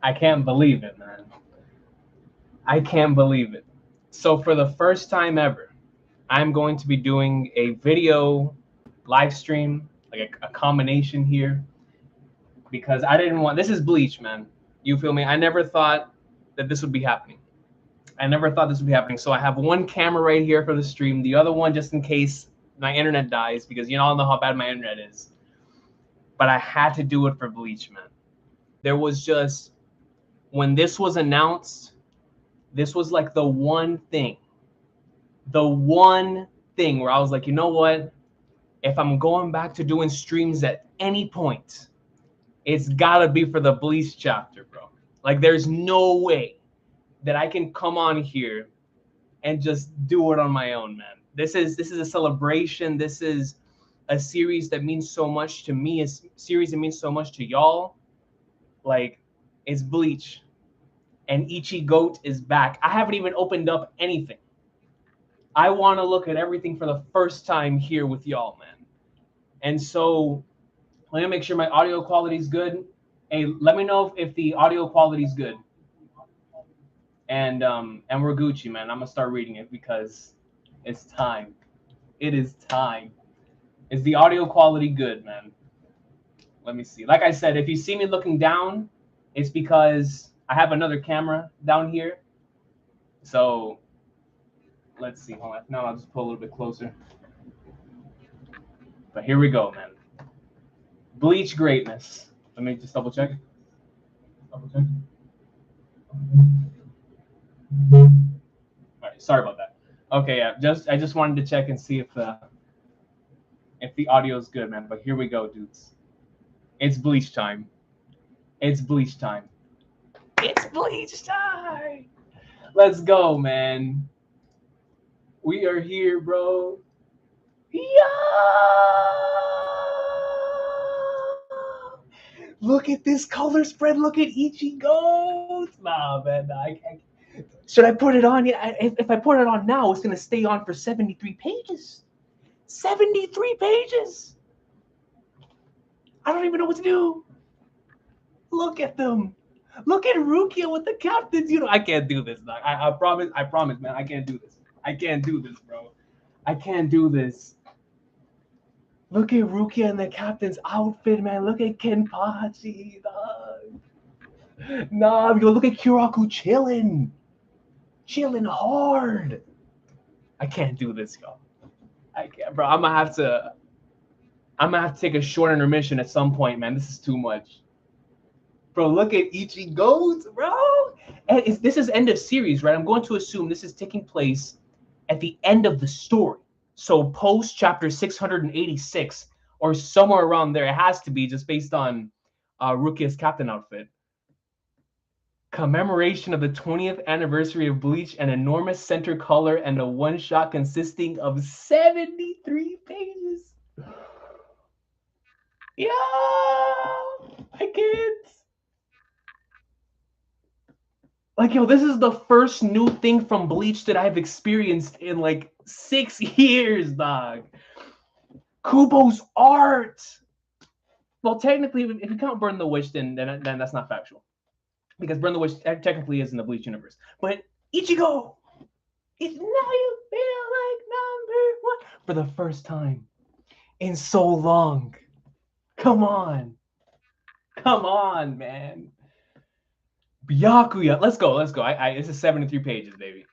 I can't believe it, man. I can't believe it. So for the first time ever, I'm going to be doing a video live stream, like a combination here, because I didn't want. This is Bleach, man. You feel me? I never thought that this would be happening. I never thought this would be happening. So I have one camera right here for the stream, the other one just in case my internet dies, because you all know how bad my internet is. But I had to do it for Bleach, man. There was just, when this was announced, this was like the one thing where I was like, you know what? If I'm going back to doing streams at any point, it's gotta be for the Bleach chapter, bro. Like, there's no way that I can come on here and just do it on my own, man. This is a celebration. This is a series that means so much to me. A series that means so much to y'all. Like, it's Bleach, and Ichigoat is back. I haven't even opened up anything. I want to look at everything for the first time here with y'all, man. And so let me make sure my audio quality is good. Hey, let me know if the audio quality is good. And we're Gucci, man. I'm gonna start reading it because it's time. It is time. Is the audio quality good, man? Let me see. Like I said, if you see me looking down, it's because I have another camera down here. So let's see. Hold on. No, I'll just pull a little bit closer. But here we go, man. Bleach greatness. Let me just double check. Double check. All right, sorry about that. Okay, yeah, I just wanted to check and see if the audio is good, man. But here we go, dudes. It's Bleach time. It's Bleach time. It's Bleach time. Let's go, man. We are here, bro. Yeah. Look at this color spread. Look at Ichigo. Nah, man. Nah, should I put it on? Yeah, if I put it on now, it's going to stay on for 73 pages. 73 pages. I don't even know what to do. Look at them. Look at Rukia with the captains. You know, I can't do this. I promise, man. I can't do this. I can't do this, bro. I can't do this. Look at Rukia in the captain's outfit, man. Look at Kenpachi, dog. Nah, yo, look at Kyoraku chilling. Chilling hard. I can't do this, y'all. I can't, bro. I'm gonna have to take a short intermission at some point, man. This is too much. Bro, look at Ichigo's, bro. And this is end of series, right? I'm going to assume this is taking place at the end of the story. So post chapter 686 or somewhere around there. It has to be, just based on Rukia's captain outfit. Commemoration of the 20th anniversary of Bleach, an enormous center color, and a one-shot consisting of 73 pages. Yeah, I can't. Like, yo, this is the first new thing from Bleach that I've experienced in like 6 years, dog. Kubo's art. Well, technically, if you count Burn the Witch, then that's not factual, because Burn the Witch technically is in the Bleach universe. But Ichigo, it's now you feel like #1 for the first time in so long. Come on, man. Byakuya, let's go. This is 73 pages, baby.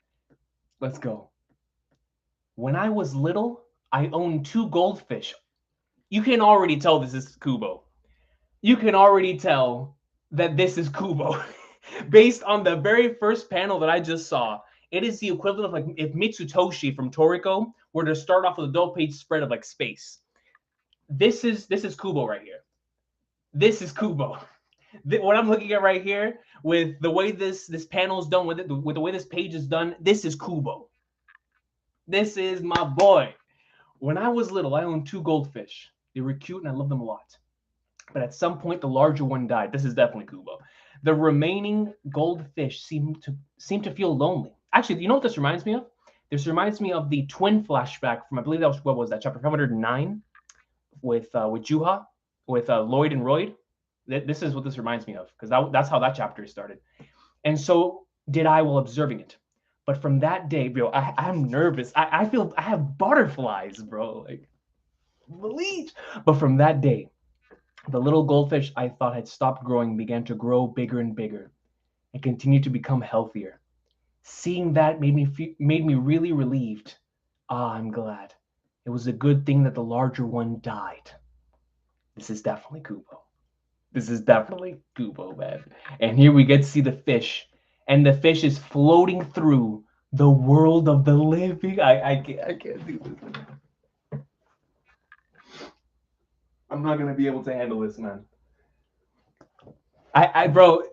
Let's go. When I was little, I owned 2 goldfish. You can already tell this is Kubo. You can already tell that this is Kubo. Based on the very first panel that I just saw, it is the equivalent of like if Mitsutoshi from Toriko were to start off with a double page spread of like space. This is Kubo right here. This is Kubo. What I'm looking at right here, with the way this panel is done, with the way this page is done, this is Kubo. This is my boy. When I was little, I owned 2 goldfish. They were cute and I loved them a lot. But at some point, the larger one died. This is definitely Kubo. The remaining goldfish seemed to feel lonely. Actually, you know what this reminds me of? This reminds me of the twin flashback from, I believe that was, what was that, chapter 509 with Juha, with Lloyd and Royd. This is what this reminds me of, because that's how that chapter started. And so did I while observing it. But from that day, bro, I'm nervous. I feel I have butterflies, bro. Like, Bleach. But from that day, the little goldfish I thought had stopped growing began to grow bigger and bigger and continued to become healthier. Seeing that made me really relieved. Ah, I'm glad. It was a good thing that the larger one died. This is definitely Kubo. This is definitely Kubo, man. And here we get to see the fish, and the fish is floating through the world of the living. I can't do this. I'm not gonna be able to handle this, man. Bro,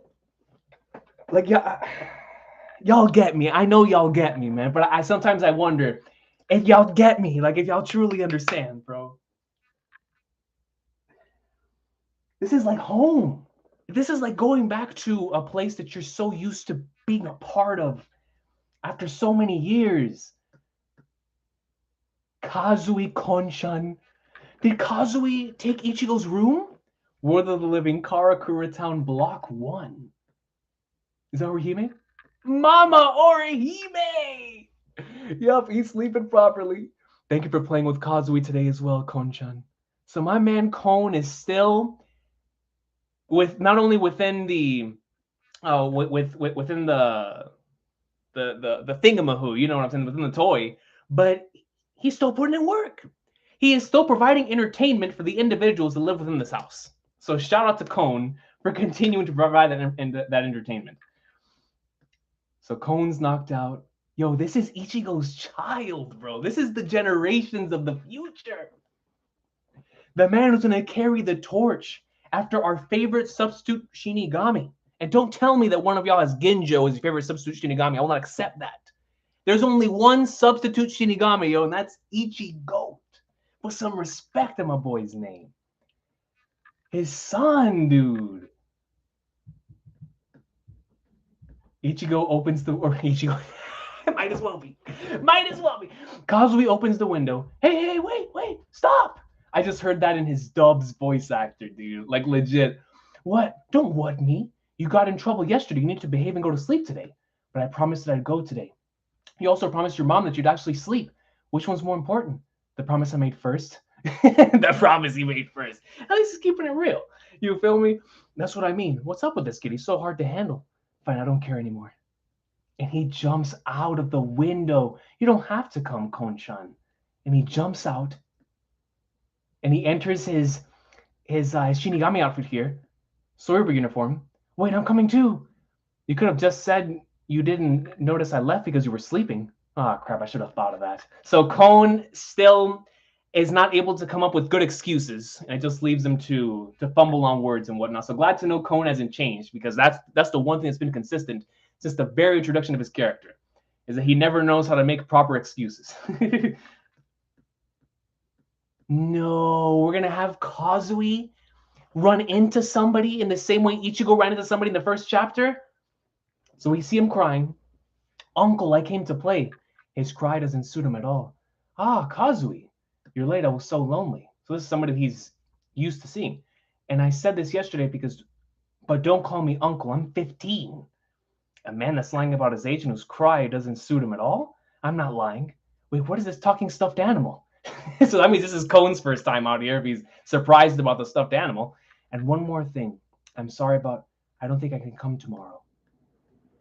like, yeah, y'all get me. I know y'all get me, man. But I sometimes I wonder if y'all get me, like if y'all truly understand, bro. This is like home. This is like going back to a place that you're so used to being a part of after so many years. Kazui Konshan. Did Kazui take Ichigo's room? World of the Living, Karakura Town, Block 1. Is that Orihime? Mama Orihime! Yup, he's sleeping properly. Thank you for playing with Kazui today as well, Konchan. So my man Kon is still with not only within the within the thingamahoo, you know what I'm saying, within the toy, but he's still putting in work. He is still providing entertainment for the individuals that live within this house. So shout out to Kon for continuing to provide that entertainment. So Kon's knocked out. Yo, this is Ichigo's child, bro. This is the generations of the future. The man who's going to carry the torch after our favorite substitute Shinigami. And don't tell me that one of y'all has Ginjo as your favorite substitute Shinigami. I will not accept that. There's only one substitute Shinigami, yo, and that's Ichigoat. Put some respect in my boy's name. His son, dude. Ichigo opens the... Or Ichigo... Might as well be. Might as well be. Kazui opens the window. Hey, wait, stop. I just heard that in his dub's voice actor, dude. Like, legit. What? Don't what me. You got in trouble yesterday. You need to behave and go to sleep today. But I promised that I'd go today. You also promised your mom that you'd actually sleep. Which one's more important? The promise I made first? The promise he made first. At least he's keeping it real. You feel me? That's what I mean. What's up with this kid? He's so hard to handle. Fine, I don't care anymore. And he jumps out of the window. You don't have to come, Konchan. And he jumps out. And he enters his Shinigami outfit here. Soyber uniform. Wait, I'm coming too. You could have just said you didn't notice I left because you were sleeping. Ah, oh, crap, I should have thought of that. So Kon still is not able to come up with good excuses, and it just leaves him to fumble on words and whatnot. So glad to know Kon hasn't changed, because that's the one thing that's been consistent since the very introduction of his character, is that he never knows how to make proper excuses. No, we're going to have Kazui run into somebody in the same way Ichigo ran into somebody in the first chapter. So we see him crying. Uncle, I came to play. His cry doesn't suit him at all. Ah, Kazui, you're late. I was so lonely. So this is somebody he's used to seeing. And I said this yesterday but don't call me uncle. I'm 15. A man that's lying about his age and whose cry doesn't suit him at all? I'm not lying. Wait, what is this talking stuffed animal? So that means this is Kon's first time out here if he's surprised about the stuffed animal. And one more thing. I'm sorry about, I don't think I can come tomorrow.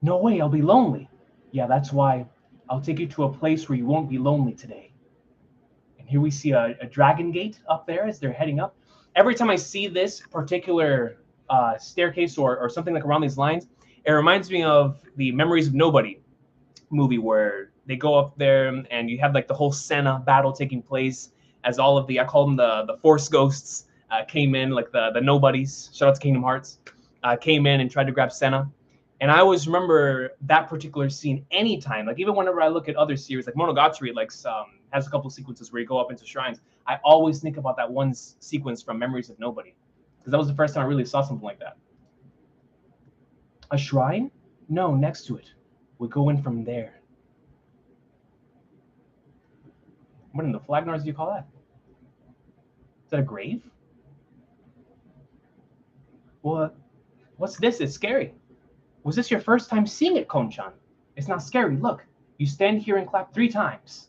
No way, I'll be lonely. Yeah, that's why I'll take you to a place where you won't be lonely today. And here we see a dragon gate up there as they're heading up. Every time I see this particular staircase or something like around these lines, it reminds me of the Memories of Nobody movie, where they go up there and you have like the whole Senna battle taking place as all of the, I call them the Force Ghosts, came in, like the nobodies, shout out to Kingdom Hearts, came in and tried to grab Senna. And I always remember that particular scene anytime, like even whenever I look at other series, like Monogatari, like has a couple sequences where you go up into shrines. I always think about that one sequence from Memories of Nobody, because that was the first time I really saw something like that. A shrine? No, next to it. We go in from there. What in the Flagnars do you call that? Is that a grave? Well, what's this? It's scary. Was this your first time seeing it, Kon-chan? It's not scary. Look, you stand here and clap 3 times.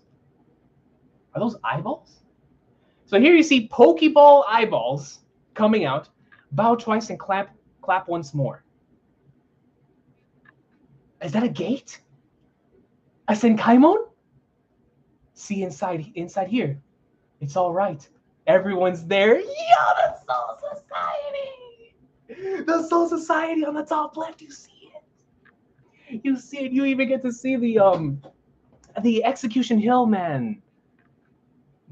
Are those eyeballs? So here you see Pokeball eyeballs coming out. Bow twice and clap once more. Is that a gate? A Senkaimon? See inside here. It's all right. Everyone's there. Yeah, the Soul Society. The Soul Society on the top left. You see it. You see it. You even get to see the Execution Hill man.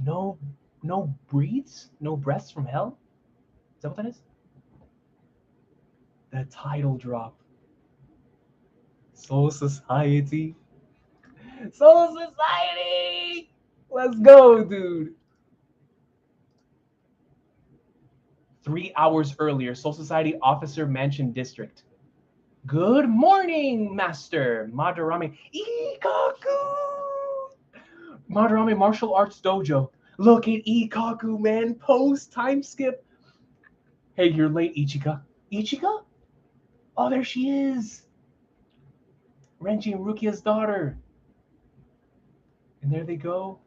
No breaths? No breaths from hell? Is that what that is? The title drop. Soul Society. Soul Society! Let's go, dude. 3 hours earlier, Soul Society Officer Mansion District. Good morning, Master Madarame Ikaku! Madarame Martial Arts Dojo. Look at Ikaku, man. Post time skip. Hey, you're late, Ichika. Ichika? Oh, there she is. Renji and Rukia's daughter. And there they go.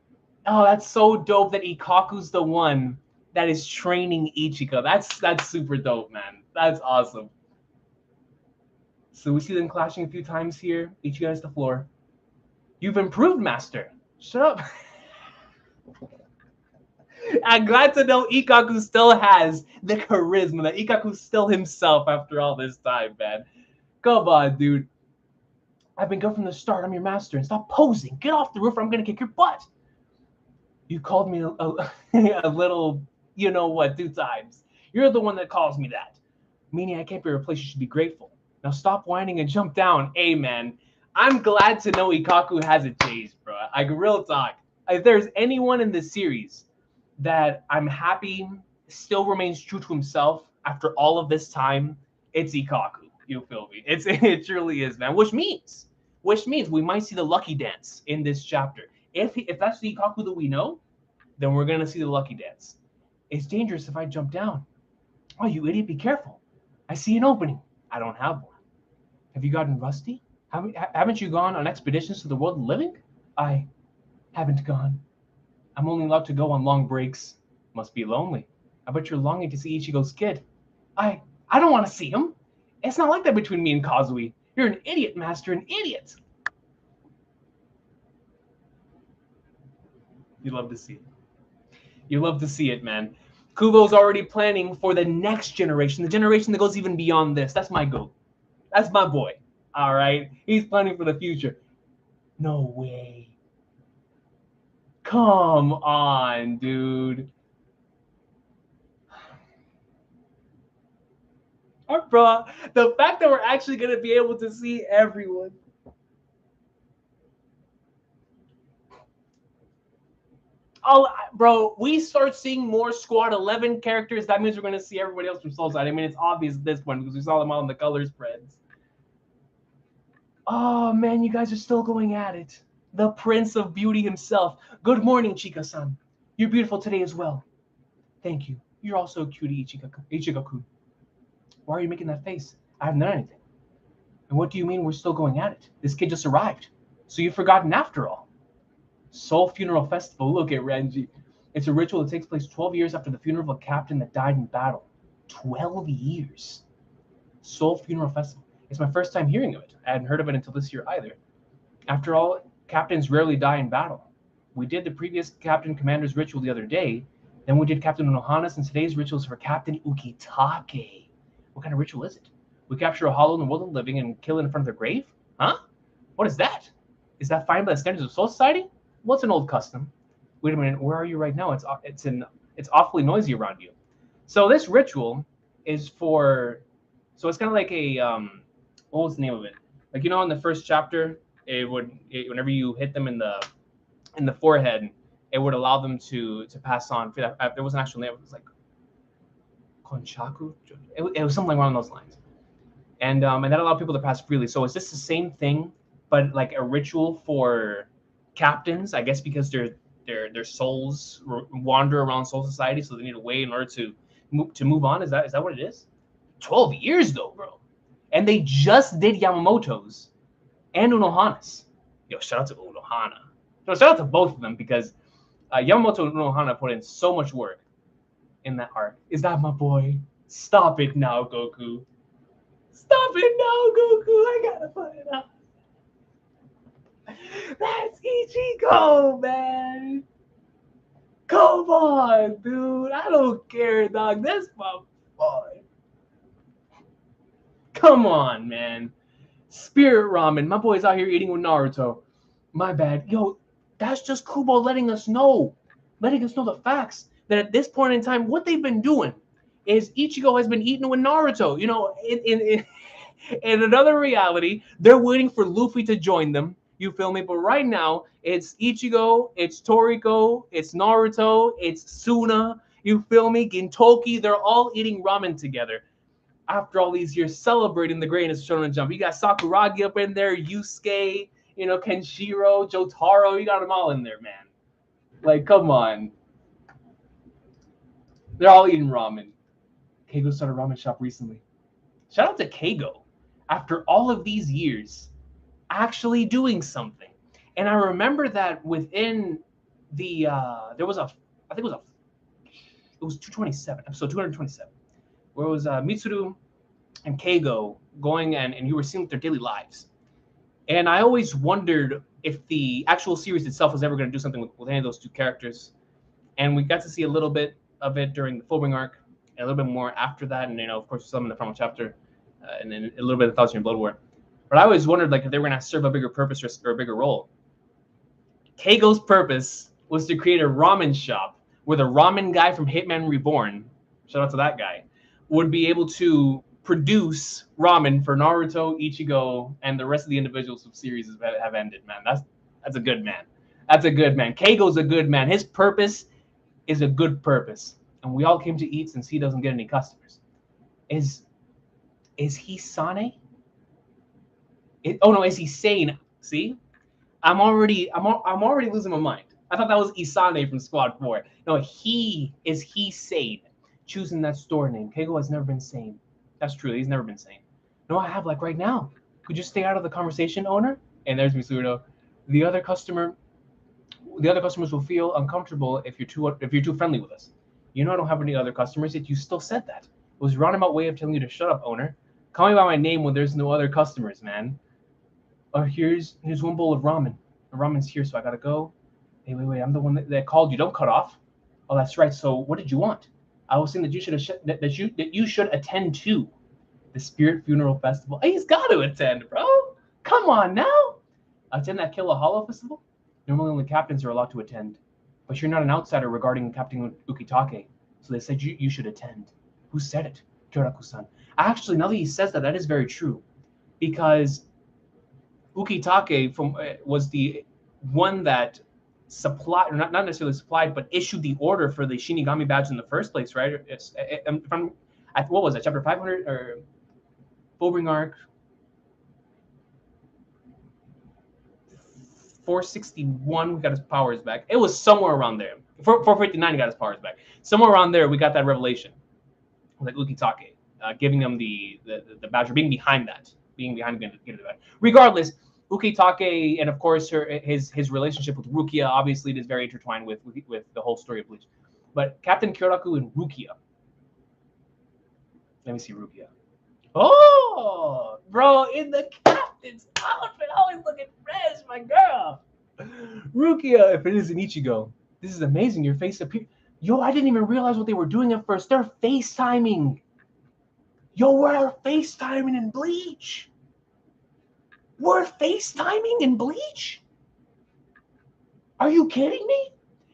Oh, that's so dope that Ikaku's the one that is training Ichika. That's super dope, man. That's awesome. So we see them clashing a few times here. Ichika has the floor. You've improved, Master. Shut up. I'm glad to know Ikaku still has the charisma, that Ikaku's still himself after all this time, man. Come on, dude. I've been good from the start. I'm your master. And stop posing. Get off the roof or I'm going to kick your butt. You called me a little, you know what, 2 times. You're the one that calls me that. Meaning I can't be replaced. You should be grateful. Now stop whining and jump down. Amen. I'm glad to know Ikaku hasn't changed, bro. Like, real talk. If there's anyone in this series that I'm happy still remains true to himself after all of this time, it's Ikaku. You feel me? It truly is, man. Which means we might see the lucky dance in this chapter. If that's the Ikaku that we know, then we're gonna see the lucky dance. It's dangerous if I jump down. Oh, you idiot! Be careful. I see an opening. I don't have one. Have you gotten rusty? Haven't you gone on expeditions to the world of living? I haven't gone. I'm only allowed to go on long breaks. Must be lonely. I bet you're longing to see Ichigo's kid. I don't want to see him. It's not like that between me and Kazui. You're an idiot, Master, an idiot. You love to see it. You love to see it, man. Kubo's already planning for the next generation, the generation that goes even beyond this. That's my goat. That's my boy. All right? He's planning for the future. No way. Come on, dude. Bro, the fact that we're actually going to be able to see everyone. Oh, bro, we start seeing more Squad 11 characters. That means we're going to see everybody else from Soul Side. I mean, it's obvious at this point because we saw them all in the color spreads. Oh, man, you guys are still going at it. The Prince of Beauty himself. Good morning, Chika-san. You're beautiful today as well. Thank you. You're also cute, Ichigo-kun. Why are you making that face? I haven't done anything. And what do you mean we're still going at it? This kid just arrived. So you've forgotten after all. Soul Funeral Festival. Look at Renji. It's a ritual that takes place 12 years after the funeral of a captain that died in battle. 12 years. Soul Funeral Festival. It's my first time hearing of it. I hadn't heard of it until this year either. After all, captains rarely die in battle. We did the previous Captain Commander's ritual the other day. Then we did Captain Unohana's, and today's ritual is for Captain Ukitake. What kind of ritual is it? We capture a hollow in the world of living and kill it in front of their grave? Huh? What is that? Is that fine by the standards of Soul Society? Well, it's an old custom. Wait a minute, where are you right now? It's awfully noisy around you. So this ritual is for, so it's kind of like a what was the name of it? Like, you know, in the first chapter, whenever you hit them in the forehead, it would allow them to pass on. There was an actual name. It was like Konchaku. It was something along those lines, and that allowed people to pass freely. So is this the same thing, but like a ritual for captains? I guess because their souls wander around Soul Society, so they need a way in order to move on. Is that what it is? 12 years though, bro. And they just did Yamamoto's and Unohana's. Yo, shout out to Unohana. So shout out to both of them because Yamamoto and Unohana put in so much work in that arc. Is that my boy? Stop it now, Goku. Stop it now, Goku. I gotta put it up. That's Ichigo, man. Come on, dude. I don't care, dog. That's my boy. Come on, man. Spirit ramen. My boy's out here eating with Naruto. My bad. Yo, that's just Kubo letting us know the facts. That at this point in time, what they've been doing is Ichigo has been eating with Naruto. You know, in another reality, they're waiting for Luffy to join them. You feel me? But right now, it's Ichigo, it's Toriko, it's Naruto, it's Suna. You feel me? Gintoki, they're all eating ramen together. After all these years, celebrating the greatness of Shonen Jump. You got Sakuragi up in there, Yusuke, you know, Kenshiro, Jotaro. You got them all in there, man. Like, come on. They're all eating ramen. Keigo started a ramen shop recently. Shout out to Keigo. After all of these years, actually doing something. And I remember that within the there was a, I think it was 227, episode 227, where it was Mitsuru and Keigo going and you were seeing their daily lives. And I always wondered if the actual series itself was ever going to do something with any of those two characters. And we got to see a little bit of it during the Fullbring arc, and a little bit more after that, and, you know, of course, some in the final chapter, and then a little bit of 1,000 Year Blood War. But I always wondered, like, if they were going to serve a bigger purpose or a bigger role. Keigo's purpose was to create a ramen shop where the ramen guy from Hitman Reborn, shout out to that guy, would be able to produce ramen for Naruto, Ichigo, and the rest of the individuals whose series have ended, man. That's a good man. That's a good man. Keigo's a good man. His purpose is a good purpose. And we all came to eat since he doesn't get any customers. Is he Sane? Is he sane? See? I'm already losing my mind. I thought that was Isane from Squad 4. No, he sane? Choosing that store name. Keigo has never been sane. That's true. He's never been sane. No, I have, like, right now. Could you stay out of the conversation, owner? And there's Mitsuruno. The other customers will feel uncomfortable if you're too friendly with us. You know I don't have any other customers, yet you still said that. It was a roundabout way of telling you to shut up, owner. Call me by my name when there's no other customers, man. Here's one bowl of ramen. The ramen's here, so I gotta go. Hey, wait, I'm the one that called you. Don't cut off. Oh, that's right. So what did you want? I was saying that you should attend to the Spirit Funeral Festival. Hey, he's got to attend, bro. Come on now. Attend that Kill a Hollow Festival? Normally only captains are allowed to attend. But you're not an outsider regarding Captain Ukitake. So they said you should attend. Who said it? Kyoraku-san. Actually, now that he says that is very true. Because Ukitake was the one that supplied, or not necessarily supplied, but issued the order for the Shinigami badge in the first place, right? What was it, chapter 500 or Fullbring arc 461? We got his powers back. It was somewhere around there. 459, he got his powers back. Somewhere around there, we got that revelation, like Ukitake giving them the badge, or being behind getting the badge. Regardless, Ukitake, and of course his relationship with Rukia, obviously it is very intertwined with the whole story of Bleach. But Captain Kyoraku and Rukia. Let me see Rukia. Oh, bro, in the captain's outfit, always looking fresh, my girl. Rukia, if it is an Ichigo, this is amazing. Your face appeared. Yo, I didn't even realize what they were doing at first. They're FaceTiming. Yo, we're FaceTiming in Bleach. We're FaceTiming in Bleach? Are you kidding me?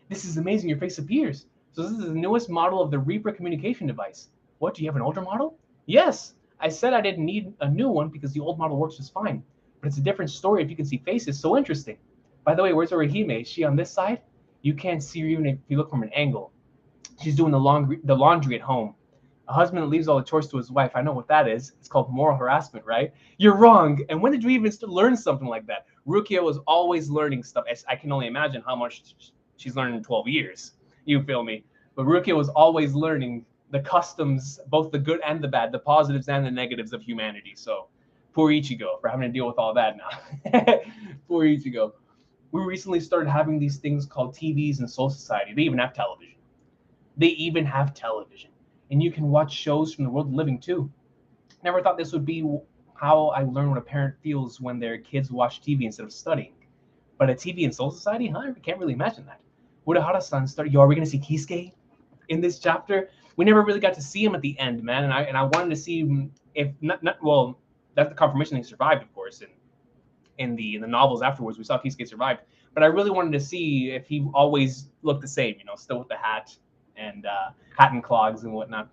This is amazing. Your face appears. So this is the newest model of the Reaper communication device. What, do you have an older model? Yes. I said I didn't need a new one because the old model works just fine. But it's a different story if you can see faces. So interesting. By the way, where's Orihime? Is she on this side? You can't see her even if you look from an angle. She's doing the laundry at home. A husband that leaves all the chores to his wife. I know what that is. It's called moral harassment, right? You're wrong. And when did you even learn something like that? Rukia was always learning stuff. I can only imagine how much she's learned in 12 years. You feel me? But Rukia was always learning the customs, both the good and the bad, the positives and the negatives of humanity. So poor Ichigo for having to deal with all that now. Poor Ichigo. We recently started having these things called TVs in Soul Society. They even have television. And you can watch shows from the world of living too. Never thought this would be how I learn what a parent feels when their kids watch TV instead of studying. But a TV in Soul Society, huh? I can't really imagine that. Urahara-san started. Yo, are we gonna see Kisuke in this chapter? We never really got to see him at the end, man. And I wanted to see him if not well. That's the confirmation that he survived, of course. And in the novels afterwards, we saw Kisuke survived. But I really wanted to see if he always looked the same, still with the hat and clogs and whatnot.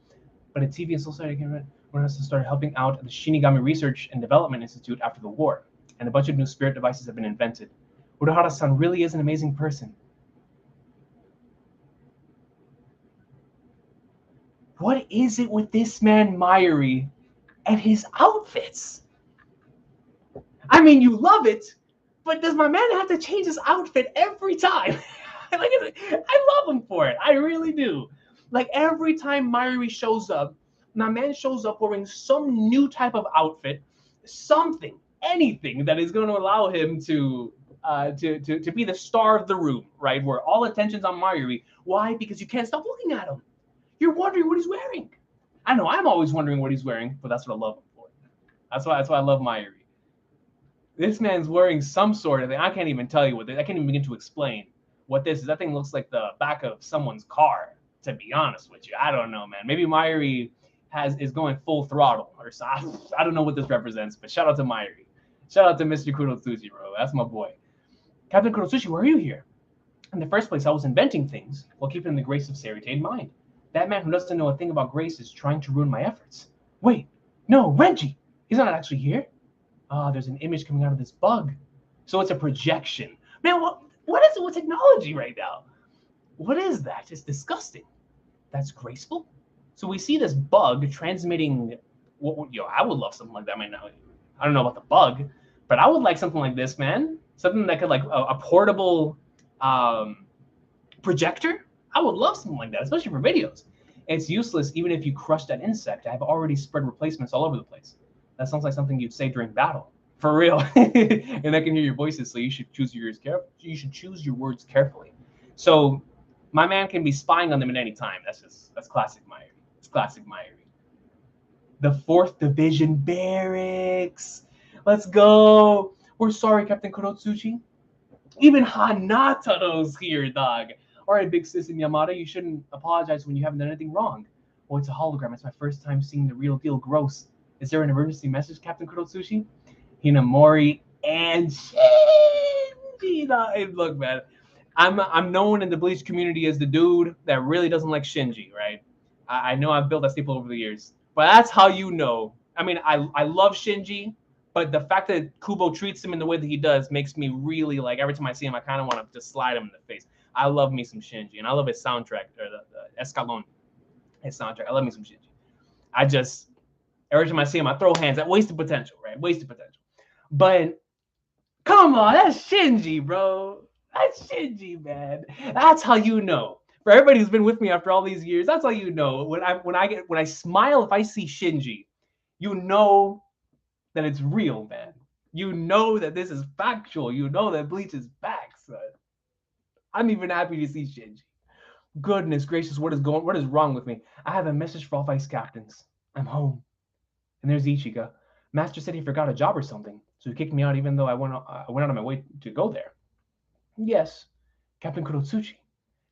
But a TV and Soul Society again, when I started helping out at the Shinigami Research and Development Institute after the war, and a bunch of new spirit devices have been invented. Urahara-san really is an amazing person. What is it with this man Mayuri and his outfits? I mean, you love it, but does my man have to change his outfit every time? I love him for it. I really do. Like every time Mayuri shows up, my man shows up wearing some new type of outfit, something, anything that is going to allow him to be the star of the room, right? Where all attention's on Mayuri. Why? Because you can't stop looking at him. You're wondering what he's wearing. I know I'm always wondering what he's wearing, but that's what I love him for. That's why I love Mayuri. This man's wearing some sort of thing. I can't even tell you what this. I can't even begin to explain what this is. That thing looks like the back of someone's car. To be honest with you, I don't know, man. Maybe Mayuri is going full throttle, or so. I don't know what this represents. But shout out to Mayuri. Shout out to Mr. Kurotsuchi, bro. That's my boy. Captain Kurotsuchi, why are you here? In the first place, I was inventing things while keeping the grace of Sarite in mind. That man who doesn't know a thing about grace is trying to ruin my efforts. Wait, no, Renji. He's not actually here. There's an image coming out of this bug. So it's a projection. Man, what is it with technology right now? What is that? It's disgusting. That's graceful. So we see this bug transmitting. I would love something like that. I don't know about the bug, but I would like something like this, man. Something that could like a portable projector. I would love something like that, especially for videos. It's useless even if you crush that insect. I've already spread replacements all over the place. That sounds like something you'd say during battle. For real. And I can hear your voices, so you should choose your words carefully. So my man can be spying on them at any time. That's classic Mayuri. It's classic Mayuri. The 4th Division Barracks. Let's go. We're sorry, Captain Kurotsuchi. Even Hanataro's here, dog. All right, big sis in Yamada, you shouldn't apologize when you haven't done anything wrong. Oh, it's a hologram. It's my first time seeing the real deal. Gross. Is there an emergency message, Captain Kurotsuchi? Hinamori and Shinji. Hey, look, man. I'm known in the Bleach community as the dude that really doesn't like Shinji, right? I know I've built that staple over the years. But that's how you know. I mean, I love Shinji, but the fact that Kubo treats him in the way that he does makes me really, like, every time I see him, I kind of want to just slide him in the face. I love me some Shinji, and I love his soundtrack, or the Escalon, his soundtrack. I love me some Shinji. Every time I see him, I throw hands at wasted potential, right? Wasted potential. But come on, that's Shinji, bro. That's Shinji, man. That's how you know. For everybody who's been with me after all these years, that's how you know. When I smile, if I see Shinji, you know that it's real, man. You know that this is factual. You know that Bleach is back, son. I'm even happy to see Shinji. Goodness gracious, what is wrong with me? I have a message for all vice captains. I'm home. And there's Ichika. Master said he forgot a job or something, so he kicked me out even though I went out of my way to go there. Yes, Captain Kurotsuchi.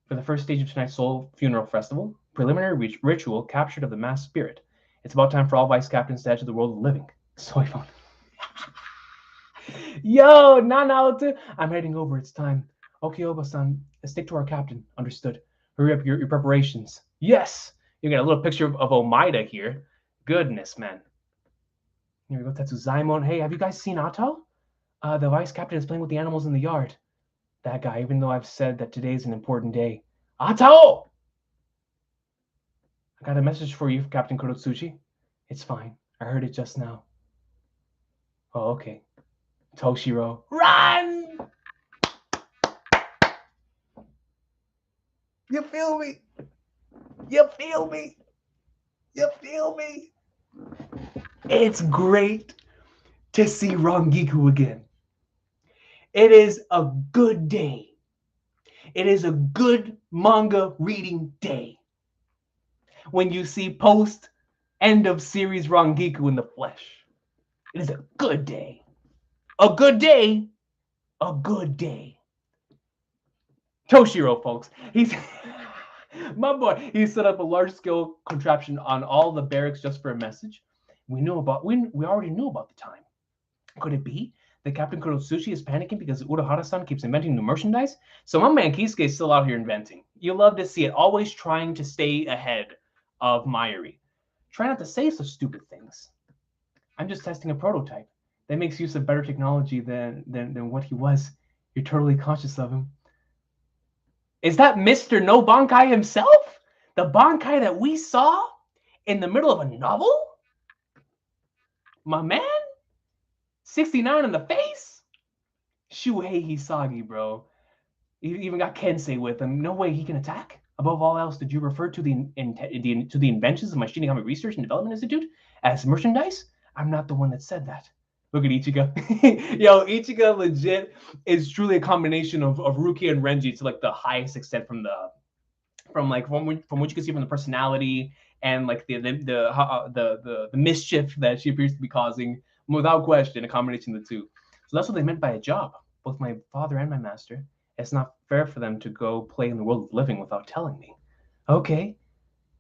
For the first stage of tonight's Soul Funeral Festival, preliminary ritual captured of the mass spirit. It's about time for all vice captains to head to the world of the living. Soy phone. Yo, Nanautu. I'm heading over. It's time. Okay, Oba-san, stick to our captain. Understood. Hurry up your preparations. Yes! You got a little picture of Omaida here. Goodness, man. Here we go, Tetsuzaimon. Hey, have you guys seen Ato? The vice captain is playing with the animals in the yard. That guy, even though I've said that today is an important day. Ato! I got a message for you, Captain Kurotsuchi. It's fine. I heard it just now. Oh, okay. Toshiro, run! You feel me? You feel me? You feel me? It's great to see Rangiku again. It is a good day. It is a good manga reading day when you see post end of series Rangiku in the flesh. It is a good day. A good day. A good day. Toshiro, folks. He's my boy. He set up a large-scale contraption on all the barracks just for a message. We already knew about the time. Could it be that Captain Kurosushi is panicking because Urahara-san keeps inventing new merchandise? So my man Kisuke is still out here inventing. You love to see it, always trying to stay ahead of Mayuri. Try not to say such stupid things. I'm just testing a prototype that makes use of better technology than what he was. You're totally conscious of him. Is that Mr. No Bankai himself? The Bankai that we saw in the middle of a novel? My man? 69 in the face? Shuhei Hisagi, bro. He even got Kensei with him. No way he can attack. Above all else, did you refer to the inventions of my Shinigami Research and Development Institute as merchandise? I'm not the one that said that. Look at Ichigo. Yo, Ichigo legit is truly a combination of Rukia and Renji to like the highest extent from what you can see from the personality and like the mischief that she appears to be causing. Without question, a combination of the two. So that's what they meant by a job. Both my father and my master. It's not fair for them to go play in the world of living without telling me. Okay.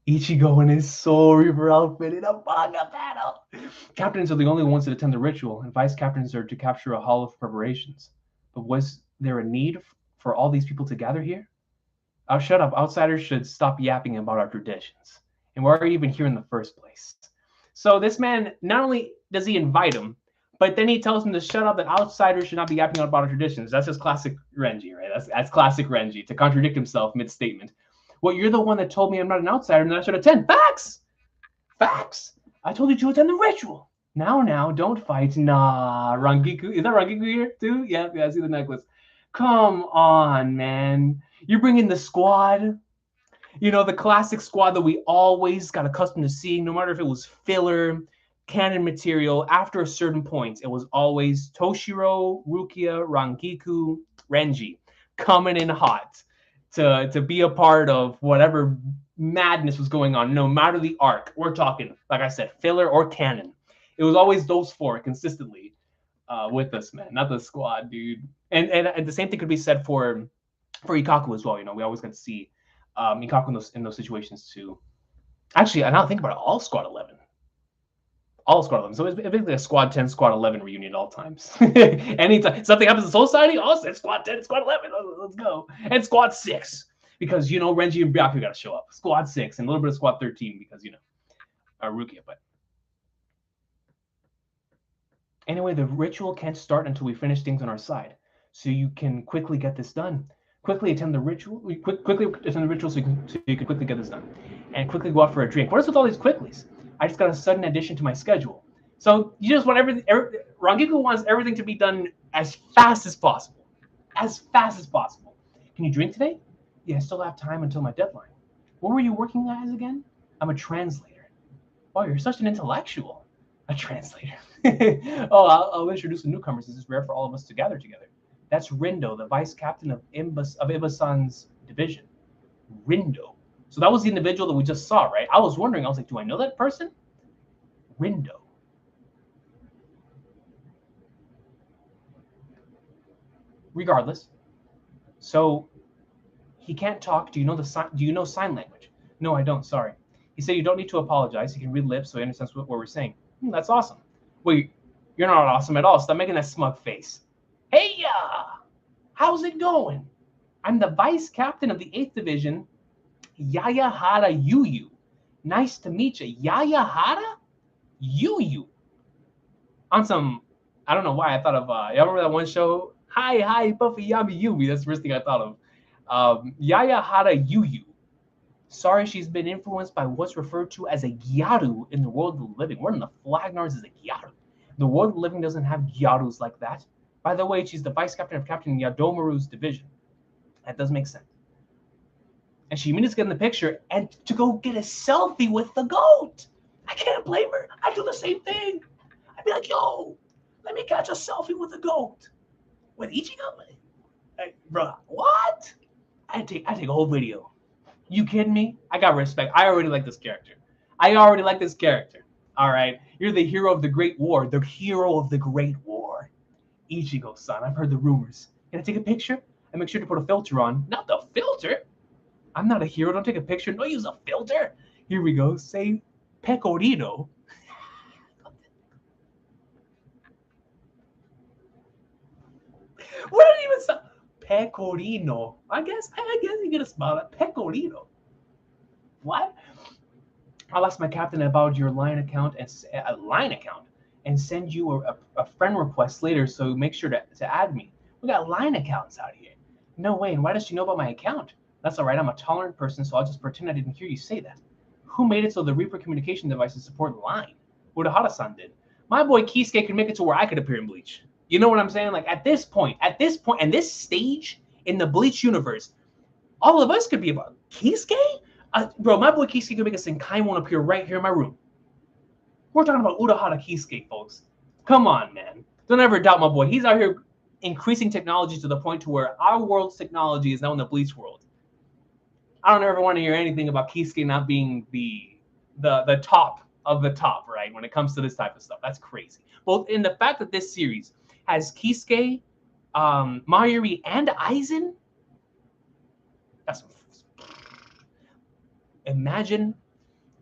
Ichigo in his Soul Reaper outfit in a manga battle. Captains are the only ones that attend the ritual, and vice captains are to capture a hall of preparations. But was there a need for all these people to gather here? Oh, shut up. Outsiders should stop yapping about our traditions. And why are you even here in the first place? So this man, not only does he invite him, but then he tells him to shut up, that outsiders should not be yapping about our traditions. That's just classic Renji, right? That's classic Renji, to contradict himself mid-statement. Well, you're the one that told me I'm not an outsider and that I should attend. Facts! Facts! I told you to attend the ritual. Now, don't fight. Nah, Rangiku. Is that Rangiku here too? Yeah, I see the necklace. Come on, man. You're bringing the squad. You know, the classic squad that we always got accustomed to seeing, no matter if it was filler, canon material. After a certain point, it was always Toshiro, Rukia, Rangiku, Renji coming in hot to be a part of whatever madness was going on, no matter the arc. We're talking, like I said, filler or canon. It was always those four consistently with us, man, not the squad, dude. And the same thing could be said for Ikaku as well. You know, we always got to see Ikaku in those situations too. Actually, now I think about it, all Squad 11. All Squad 11. So it's basically a Squad 10, Squad 11 reunion at all times. Anytime something happens in Soul Society, oh, it's Squad 10, Squad 11. Let's go. And Squad 6. Because, you know, Renji and Byaku got to show up. Squad 6 and a little bit of Squad 13 because, you know, Rukia. But anyway, the ritual can't start until we finish things on our side. So you can quickly get this done. Quickly attend the ritual. Quickly attend the ritual so you can quickly get this done. And quickly go out for a drink. What is with all these quicklies? I just got a sudden addition to my schedule. So you just want Rangiku wants everything to be done as fast as possible. As fast as possible. Can you drink today? Yeah, I still have time until my deadline. What were you working as again? I'm a translator. Oh, you're such an intellectual. A translator. Oh, I'll introduce the newcomers. This is rare for all of us to gather together. That's Rindo, the vice captain of Iba-san's division. Rindo. So that was the individual that we just saw, right? I was wondering, I was like, do I know that person? Rindo. Regardless. So he can't talk. Do you know sign language? No, I don't, sorry. He said you don't need to apologize. He can read lips, so he understands what we're saying. That's awesome. Wait, you're not awesome at all. Stop making that smug face. Hey, how's it going? I'm the vice captain of the 8th Division, Yayahara Yuyu. Nice to meet you. Yayahara Yuyu. On some, I don't know why I thought of, y'all remember that one show? Hi, Buffy Yami Yumi. That's the first thing I thought of. Yayahara Yuyu. Sorry, she's been influenced by what's referred to as a gyaru in the world of the living. What in the flagnars is a gyaru? The world of the living doesn't have gyarus like that. By the way, she's the vice captain of Captain Yadomaru's division. That does make sense. And she immediately gets in the picture and to go get a selfie with the goat. I can't blame her. I do the same thing. I'd be like, yo, let me catch a selfie with the goat. With Ichigo? Hey, bro, what? I take a whole video. You kidding me? I got respect. I already like this character. All right. You're the hero of the Great War. The hero of the Great War. Ichigo-san, I've heard the rumors. Can I take a picture? And make sure to put a filter on. Not the filter. I'm not a hero. Don't take a picture. Don't use a filter. Here we go. Say pecorino. What did it even say? Pecorino. I guess you get a smile at pecorino. What? I'll ask my captain about your line account and send you a friend request later. So make sure to add me. We got line accounts out here. No way. And why does she know about my account? That's all right. I'm a tolerant person, so I'll just pretend I didn't hear you say that. Who made it so the Reaper communication devices support line? Urahara-san did. My boy Kisuke could make it to where I could appear in Bleach. You know what I'm saying? Like at this point, and this stage in the Bleach universe, all of us could be about Kisuke? Bro, my boy Kisuke could make a Senkaimon appear right here in my room. We're talking about Urahara Kisuke, folks. Come on, man. Don't ever doubt my boy. He's out here increasing technology to the point to where our world's technology is now in the Bleach world. I don't ever want to hear anything about Kisuke not being the top of the top, right? When it comes to this type of stuff. That's crazy. Both in the fact that this series has Kisuke, Mayuri, and Aizen. That's imagine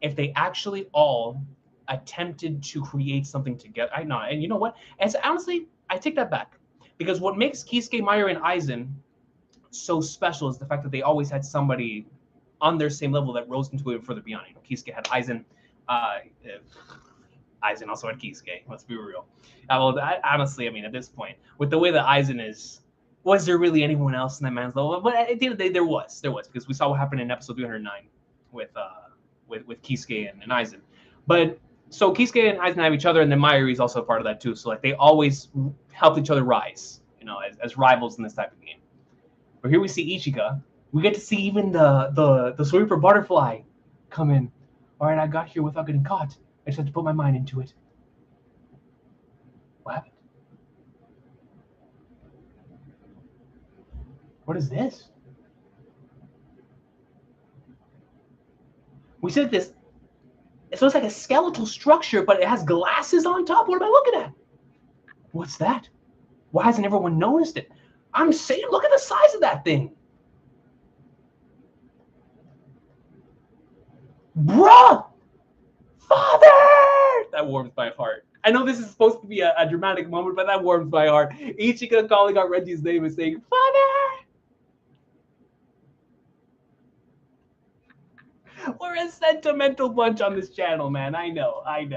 if they actually all attempted to create something together. I know, and you know what? And so, honestly, I take that back. Because what makes Kisuke, Mayuri, and Aizen so special is the fact that they always had somebody on their same level that rose into it further beyond. You know, Kisuke had Aizen. Aizen also had Kisuke. Let's be real. Honestly, I mean, at this point, with the way that Aizen is, was there really anyone else in that man's level? But at the end of the day, there was because we saw what happened in episode 309 with Kisuke and Aizen. But so Kisuke and Aizen have each other, and then Mayuri is also a part of that too. So like they always helped each other rise, you know, as rivals in this type of game. But here we see Ichika. We get to see even the sweeper butterfly come in. All right, I got here without getting caught. I just had to put my mind into it. What happened? What is this? We said this. So it's like a skeletal structure, but it has glasses on top. What am I looking at? What's that? Why hasn't everyone noticed it? I'm saying, look at the size of that thing. Bruh! Father! That warms my heart. I know this is supposed to be a dramatic moment, but that warms my heart. Ichika calling out Renji's name and saying, Father! We're a sentimental bunch on this channel, man. I know, right?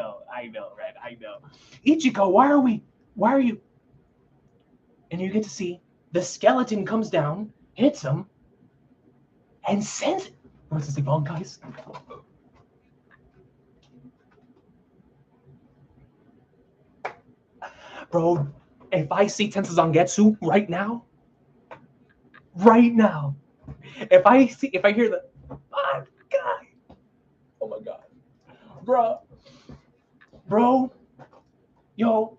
I know. Ichika, why are you? And you get to see the skeleton comes down, hits him, and sends it. What's this thing called, guys? Bro, if I see Tensuzangetsu right now, if I hear the, oh my god, bro, yo,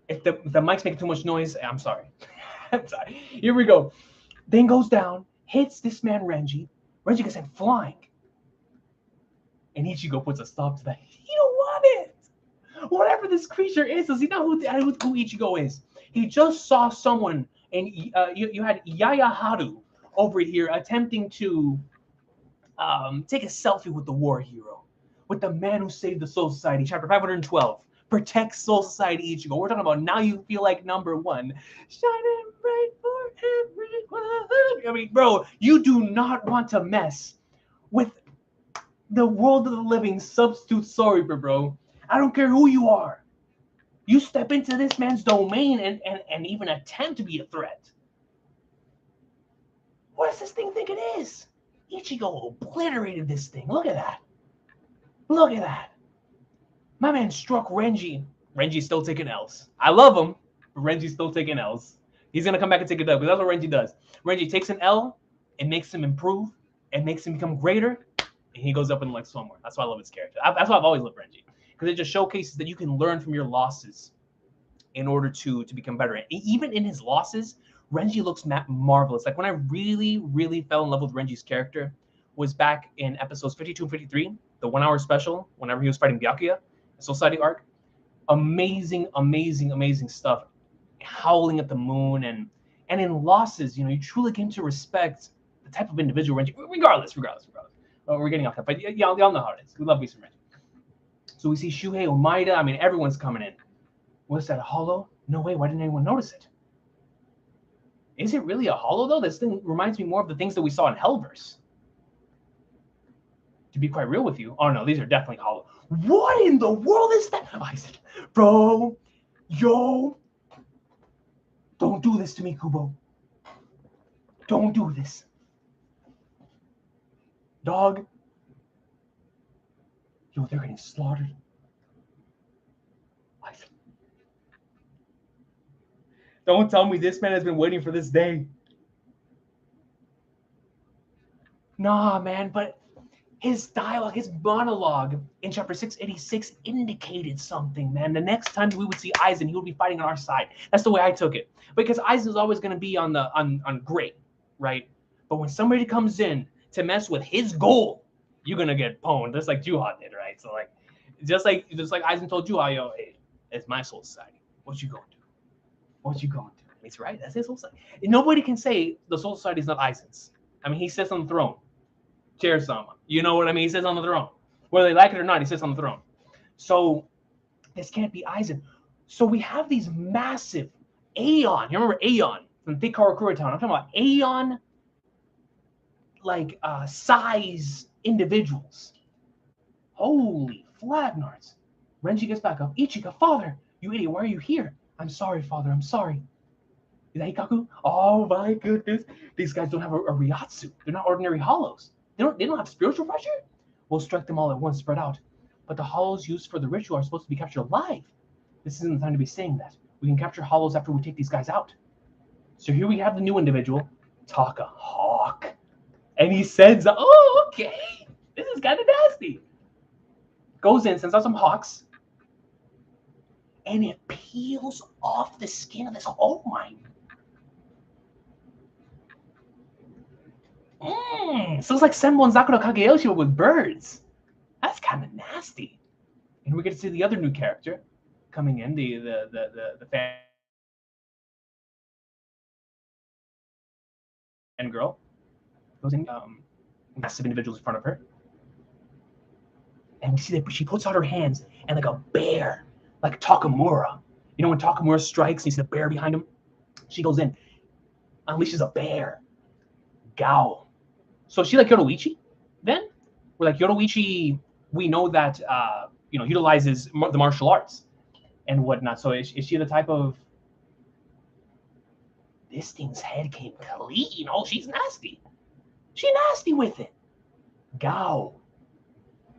if the mic's making too much noise, I'm sorry. Here we go. Then goes down, hits this man Renji. Renji gets sent flying, and Ichigo puts a stop to that. He don't want it. Whatever this creature is, does he know who Ichigo is? He just saw someone, and you had Yayaharu over here attempting to take a selfie with the war hero, with the man who saved the Soul Society. Chapter 512, Protect Soul Society Ichigo. We're talking about now you feel like number one. Shining bright for everyone. I mean, bro, you do not want to mess with the world of the living substitute sorry, bro. I don't care who you are. You step into this man's domain and even attempt to be a threat. What does this thing think it is? Ichigo obliterated this thing. Look at that. Look at that. My man struck Renji. Renji's still taking L's. I love him, but Renji's still taking L's. He's going to come back and take it up because that's what Renji does. Renji takes an L, It makes him improve. It makes him become greater. And he goes up in like so more. That's why I love his character. That's why I've always loved Renji. Because it just showcases that you can learn from your losses in order to become better. And even in his losses, Renji looks marvelous. Like when I really, really fell in love with Renji's character was back in episodes 52 and 53, the 1 hour special, whenever he was fighting Byakuya, the Society arc. Amazing, amazing, amazing stuff. Howling at the moon and in losses, you truly came to respect the type of individual Renji, regardless. We're getting off that, but y'all know how it is. We love me some Renji. So we see Shuhei Omaida. I mean, everyone's coming in. Was that a hollow? No way. Why didn't anyone notice it? Is it really a hollow, though? This thing reminds me more of the things that we saw in Hellverse. To be quite real with you. Oh, no, these are definitely hollow. What in the world is that? Oh, I said, bro, yo, don't do this to me, Kubo. Don't do this. Dog. Yo, they're getting slaughtered. I said, don't tell me this man has been waiting for this day. Nah, man, but his dialogue, his monologue in chapter 686 indicated something, man. The next time we would see Aizen, he would be fighting on our side. That's the way I took it. Because Aizen is always going to be on great, right? But when somebody comes in to mess with his goal, you're going to get pwned, just like Juha did, right? So like, just like Aizen told Juha, yo, hey, it's my soul society. What you going to do? What you going to do? And he's right. That's his soul society. And nobody can say the soul society is not Aizen's. I mean, he sits on the throne. Chair-sama. You know what I mean? He sits on the throne. Whether they like it or not, he sits on the throne. So this can't be Aizen. So we have these massive Aeon. You remember Aeon from Thick Karakura Town? I'm talking about Aeon size individuals. Holy flagnards. Renji gets back up. Ichika, father, you idiot, why are you here? I'm sorry, father, I'm sorry. Is that Hikaku? Oh my goodness. These guys don't have a Ryatsu. They're not ordinary hollows. They don't have spiritual pressure? We'll strike them all at once, spread out. But the hollows used for the ritual are supposed to be captured alive. This isn't the time to be saying that. We can capture hollows after we take these guys out. So here we have the new individual, Taka Hawk. And he says, oh, okay. This is kind of nasty. Goes in, sends out some hawks. And it peels off the skin of this. Oh my. So it's like Senbon Zakura Kageyoshi but with birds. That's kind of nasty. And we get to see the other new character coming in, the fan girl. Goes in, massive individuals in front of her. And we see that she puts out her hands and like a bear, like Takamura. You know when Takamura strikes and you see the bear behind him? She goes in, unleashes a bear. Gao. So is she like Yoruichi then? We're like Yoruichi, we know that utilizes the martial arts and whatnot. So is she the type of, this thing's head came clean. Oh, she's nasty. She nasty with it. Gao.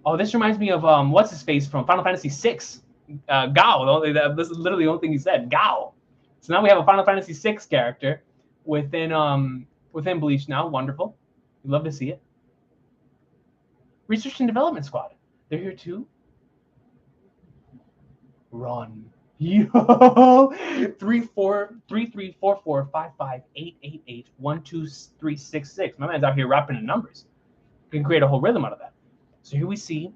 Oh, this reminds me of what's his face from Final Fantasy VI. Gao. This is literally the only thing he said. Gao. So now we have a Final Fantasy VI character within Bleach now. Wonderful. We love to see it. Research and Development Squad. They're here too. Run. Yo. 33445588812366. My man's out here rapping in numbers. You can create a whole rhythm out of that. So here we see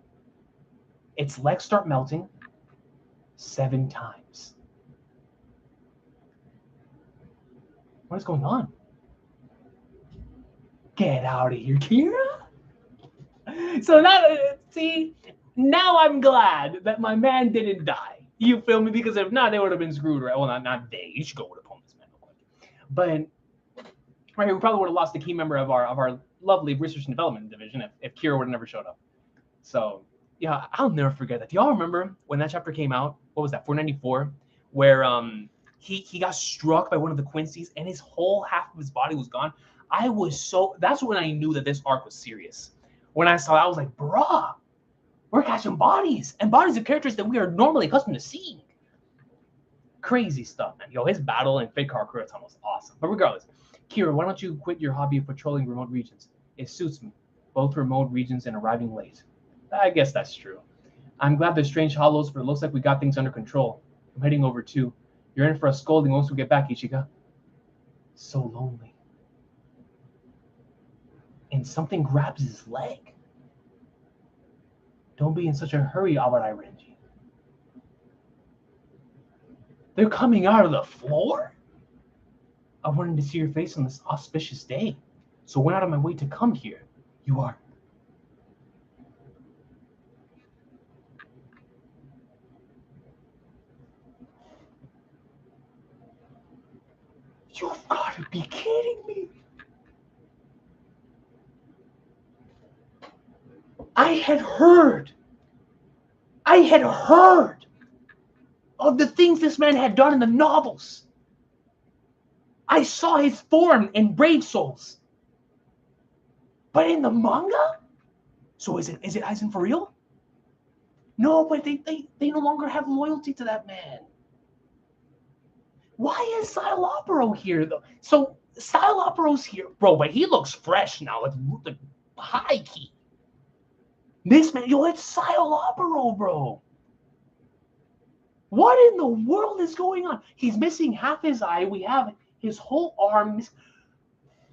its legs start melting 7 times. What is going on? Get out of here, Kira. So now I'm glad that my man didn't die. You feel me? Because if not, they would have been screwed, right? Well, not they. Ichigo would have pulled this man real quick. But right here, we probably would have lost a key member of our lovely research and development division if Kira would have never showed up. So yeah, I'll never forget that. Do y'all remember when that chapter came out? What was that? 494, where he got struck by one of the Quincy's and his whole half of his body was gone. That's when I knew that this arc was serious. When I saw it, I was like, bruh, we're catching bodies and bodies of characters that we are normally accustomed to seeing. Crazy stuff, man. Yo, his battle in Fake Karakura was awesome. But regardless, Kira, why don't you quit your hobby of patrolling remote regions? It suits me. Both remote regions and arriving late. I guess that's true. I'm glad there's strange hollows, but it looks like we got things under control. I'm heading over too. You're in for a scolding once we get back, Ichika. So lonely. And something grabs his leg. Don't be in such a hurry, Abarai Renji. They're coming out of the floor? I wanted to see your face on this auspicious day, so I went out of my way to come here. You are. You've got to be kidding me. I had heard of the things this man had done in the novels. I saw his form in Brave Souls. But in the manga? So is it Aizen for real? No, but they no longer have loyalty to that man. Why is Szayelaporro here though? So Szayelaporro's here, bro, but he looks fresh now. Like high key. This man, yo, it's Szayelaporro, bro. What in the world is going on? He's missing half his eye. We have his whole arm.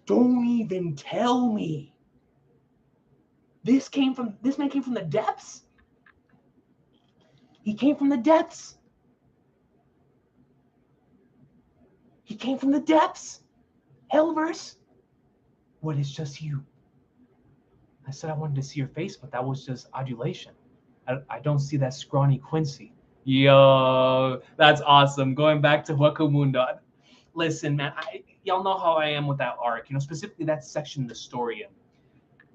Don't even tell me. This man came from the depths. He came from the depths. He came from the depths. Hellverse. What is just you? I said I wanted to see your face, but that was just adulation. I don't see that scrawny Quincy. Yo, that's awesome. Going back to Wakumundo. Listen, man, y'all know how I am with that arc. You know, specifically that section of the story.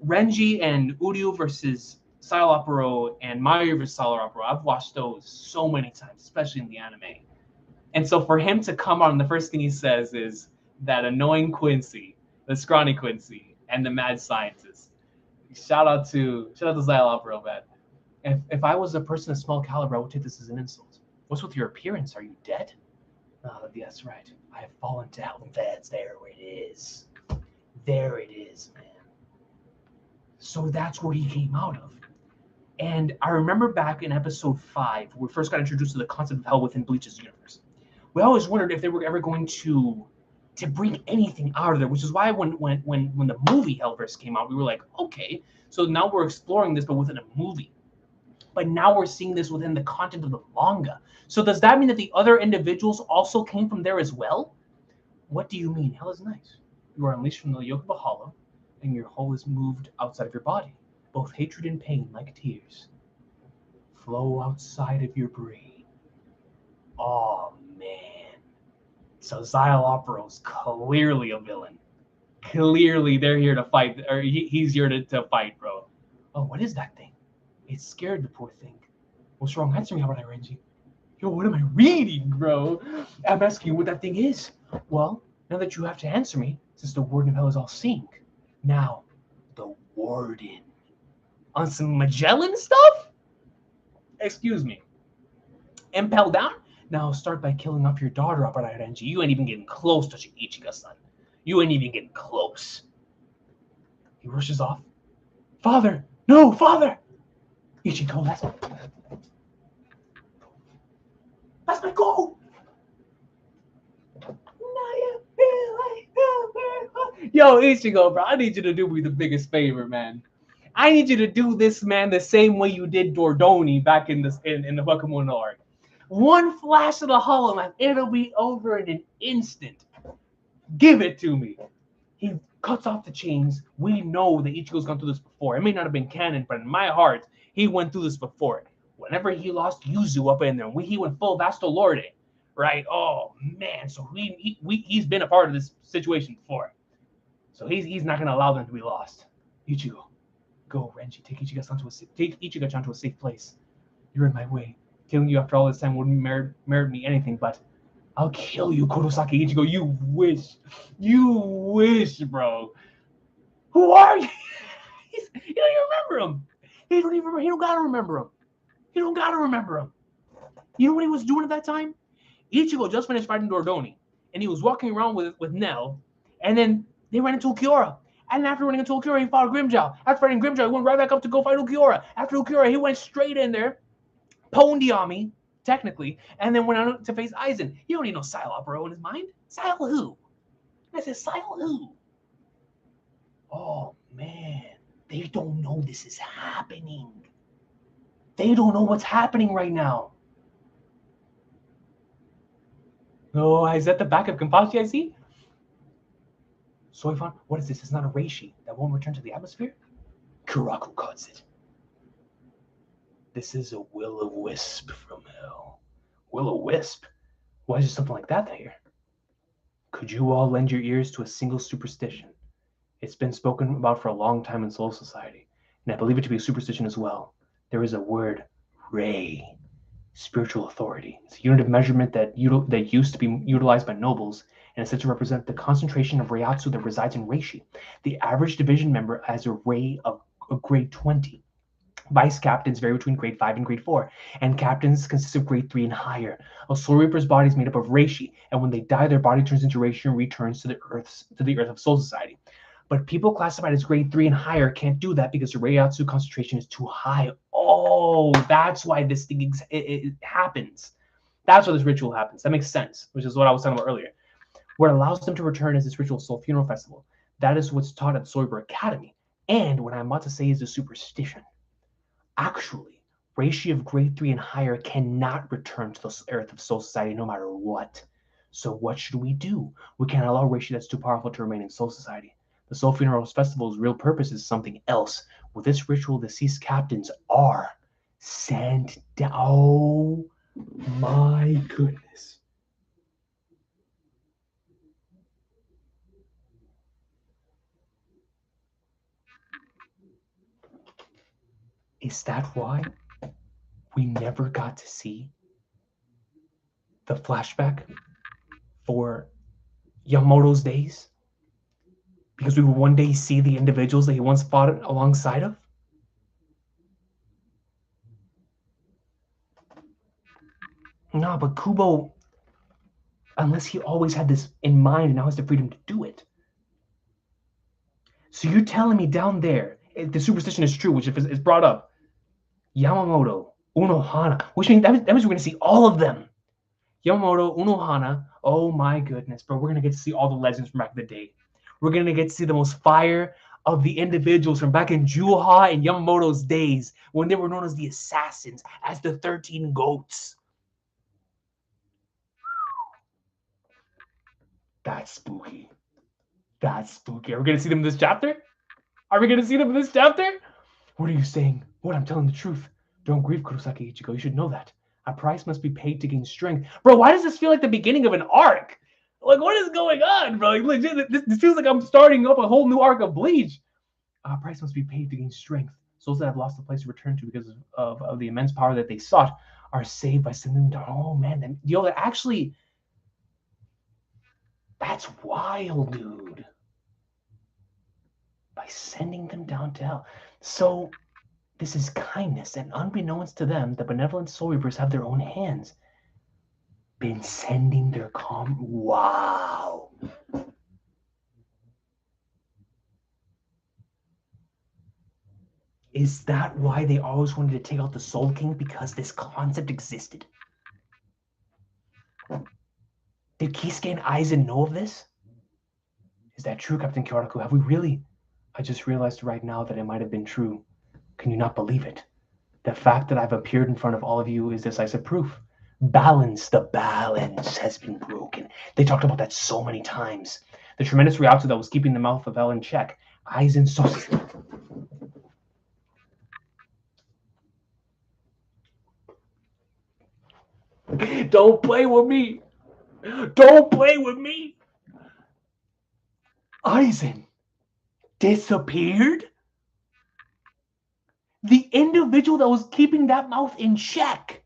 Renji and Uryu versus Szayelaporro and Mayuri versus Szayelaporro. I've watched those so many times, especially in the anime. And so for him to come on, the first thing he says is that annoying Quincy, the scrawny Quincy, and the mad scientist. Shout out to Szayelaporro, man. If I was a person of small caliber, I would take this as an insult. What's with your appearance? Are you dead? Yes, right. I have fallen to hell. There it is. There it is, man. So that's where he came out of. And I remember back in episode 5, when we first got introduced to the concept of hell within Bleach's universe. We always wondered if they were ever going to bring anything out of there, which is why when the movie Hellverse came out, we were like, okay, so now we're exploring this, but within a movie. But now we're seeing this within the content of the manga. So does that mean that the other individuals also came from there as well? What do you mean? Hell is nice. You are unleashed from the yoke of a hollow, and your whole is moved outside of your body. Both hatred and pain, like tears, flow outside of your brain. Oh, man. So Szayelaporro's clearly a villain. Clearly they're here to fight, or he's here to fight, bro. Oh, what is that thing? It scared the poor thing. What's wrong? Answer me, how about I, Renji? Yo, what am I reading, bro? I'm asking you what that thing is. Well, now that you have to answer me, since the Warden of Hell is all seeing. Now, the Warden. On some Magellan stuff? Excuse me. Impel down? Now start by killing off your daughter, Abarai Renji. You ain't even getting close to Ichika-san. You ain't even getting close. He rushes off. Father! No, father! Ichigo, that's my goal. Yo, Ichigo, bro, I need you to do me the biggest favor, man. I need you to do this, man, the same way you did Dordoni back in the Bakemono arc. One flash of the hollow knife, it'll be over in an instant. Give it to me. He cuts off the chains. We know that Ichigo's gone through this before. It may not have been canon, but in my heart, he went through this before. Whenever he lost Yuzu up in there, he went full Vasto Lorde, right? Oh, man. So he's been a part of this situation before. So he's not going to allow them to be lost. Ichigo, go, Renji. Take Ichigo-chan to a safe place. You're in my way. Killing you after all this time wouldn't merit me anything, but I'll kill you, Kurosaki Ichigo. You wish, bro. Who are you? You don't even remember him. He don't gotta remember him. You know what he was doing at that time? Ichigo just finished fighting Dordoni, and he was walking around with Nell, And then they ran into Ulquiorra. And after running into Ulquiorra, he fought Grimmjow. After fighting Grimmjow, he went right back up to go fight Ulquiorra. After Ulquiorra, he went straight in there, pwned Yami, technically, and then went on to face Aizen. You don't need no Szayelaporro in his mind. Sayel who? I said, Sayel who? Oh, man. They don't know this is happening. They don't know what's happening right now. Oh, is that the back of Kenpachi I see? Soifan, what is this? It's not a reishi that won't return to the atmosphere? Kuraku cuts it. This is a will-o-wisp from hell. Will-o-wisp? Why is there something like that here? Could you all lend your ears to a single superstition? It's been spoken about for a long time in Soul Society, and I believe it to be a superstition as well. There is a word, Rei, spiritual authority. It's a unit of measurement that used to be utilized by nobles, and is said to represent the concentration of Reiatsu that resides in Reishi. The average division member has a Rei of grade 20. Vice captains vary between grade 5 and grade 4, and captains consist of grade 3 and higher. A Soul Reaper's body is made up of Reishi, and when they die, their body turns into Reishi and returns to the earth of Soul Society. But people classified as grade 3 and higher can't do that because the Reiatsu concentration is too high. Oh, that's why this thing it happens. That's why this ritual happens. That makes sense, which is what I was talking about earlier. What allows them to return is this ritual Soul Funeral Festival. That is what's taught at the Soul Reaper Academy. And what I'm about to say is a superstition. Actually, Reishi of grade 3 and higher cannot return to the earth of Soul Society no matter what. So what should we do? We can't allow Reishi that's too powerful to remain in Soul Society. The Soul Funeral Festival's real purpose is something else. With this ritual, deceased captains are sent down. Oh my goodness. Is that why we never got to see the flashback for Yamamoto's days? Because we will one day see the individuals that he once fought alongside of? No, but Kubo, unless he always had this in mind and now has the freedom to do it. So you're telling me down there, if the superstition is true, which is brought up, Yamamoto, Unohana, which means that means we're going to see all of them. Yamamoto, Unohana, oh my goodness, bro, we're going to get to see all the legends from back in the day. We're going to get to see the most fire of the individuals from back in Juha and Yamamoto's days when they were known as the Assassins, as the 13 Goats. That's spooky. That's spooky. Are we going to see them in this chapter? Are we going to see them in this chapter? What are you saying? What? I'm telling the truth. Don't grieve, Kurosaki Ichigo. You should know that. A price must be paid to gain strength. Bro, why does this feel like the beginning of an arc? Like, what is going on, bro? Like, this feels like I'm starting up a whole new arc of Bleach. A price must be paid to gain strength. Souls that have lost a place to return to because of the immense power that they sought are saved by sending them down. Oh, man. Yo, that actually... That's wild, dude. By sending them down to hell. So... this is kindness, and unbeknownst to them, the benevolent Soul Reapers have their own hands. Been sending their Wow. Is that why they always wanted to take out the Soul King? Because this concept existed? Did Kisuke and Aizen know of this? Is that true, Captain Kyoraku? Have we really? I just realized right now that it might have been true. Can you not believe it? The fact that I've appeared in front of all of you is decisive proof. The balance has been broken. They talked about that so many times. The tremendous Reiatsu that was keeping the mouth of hell in check. Aizen saw... Don't play with me! Don't play with me! Aizen disappeared? The individual that was keeping that mouth in check.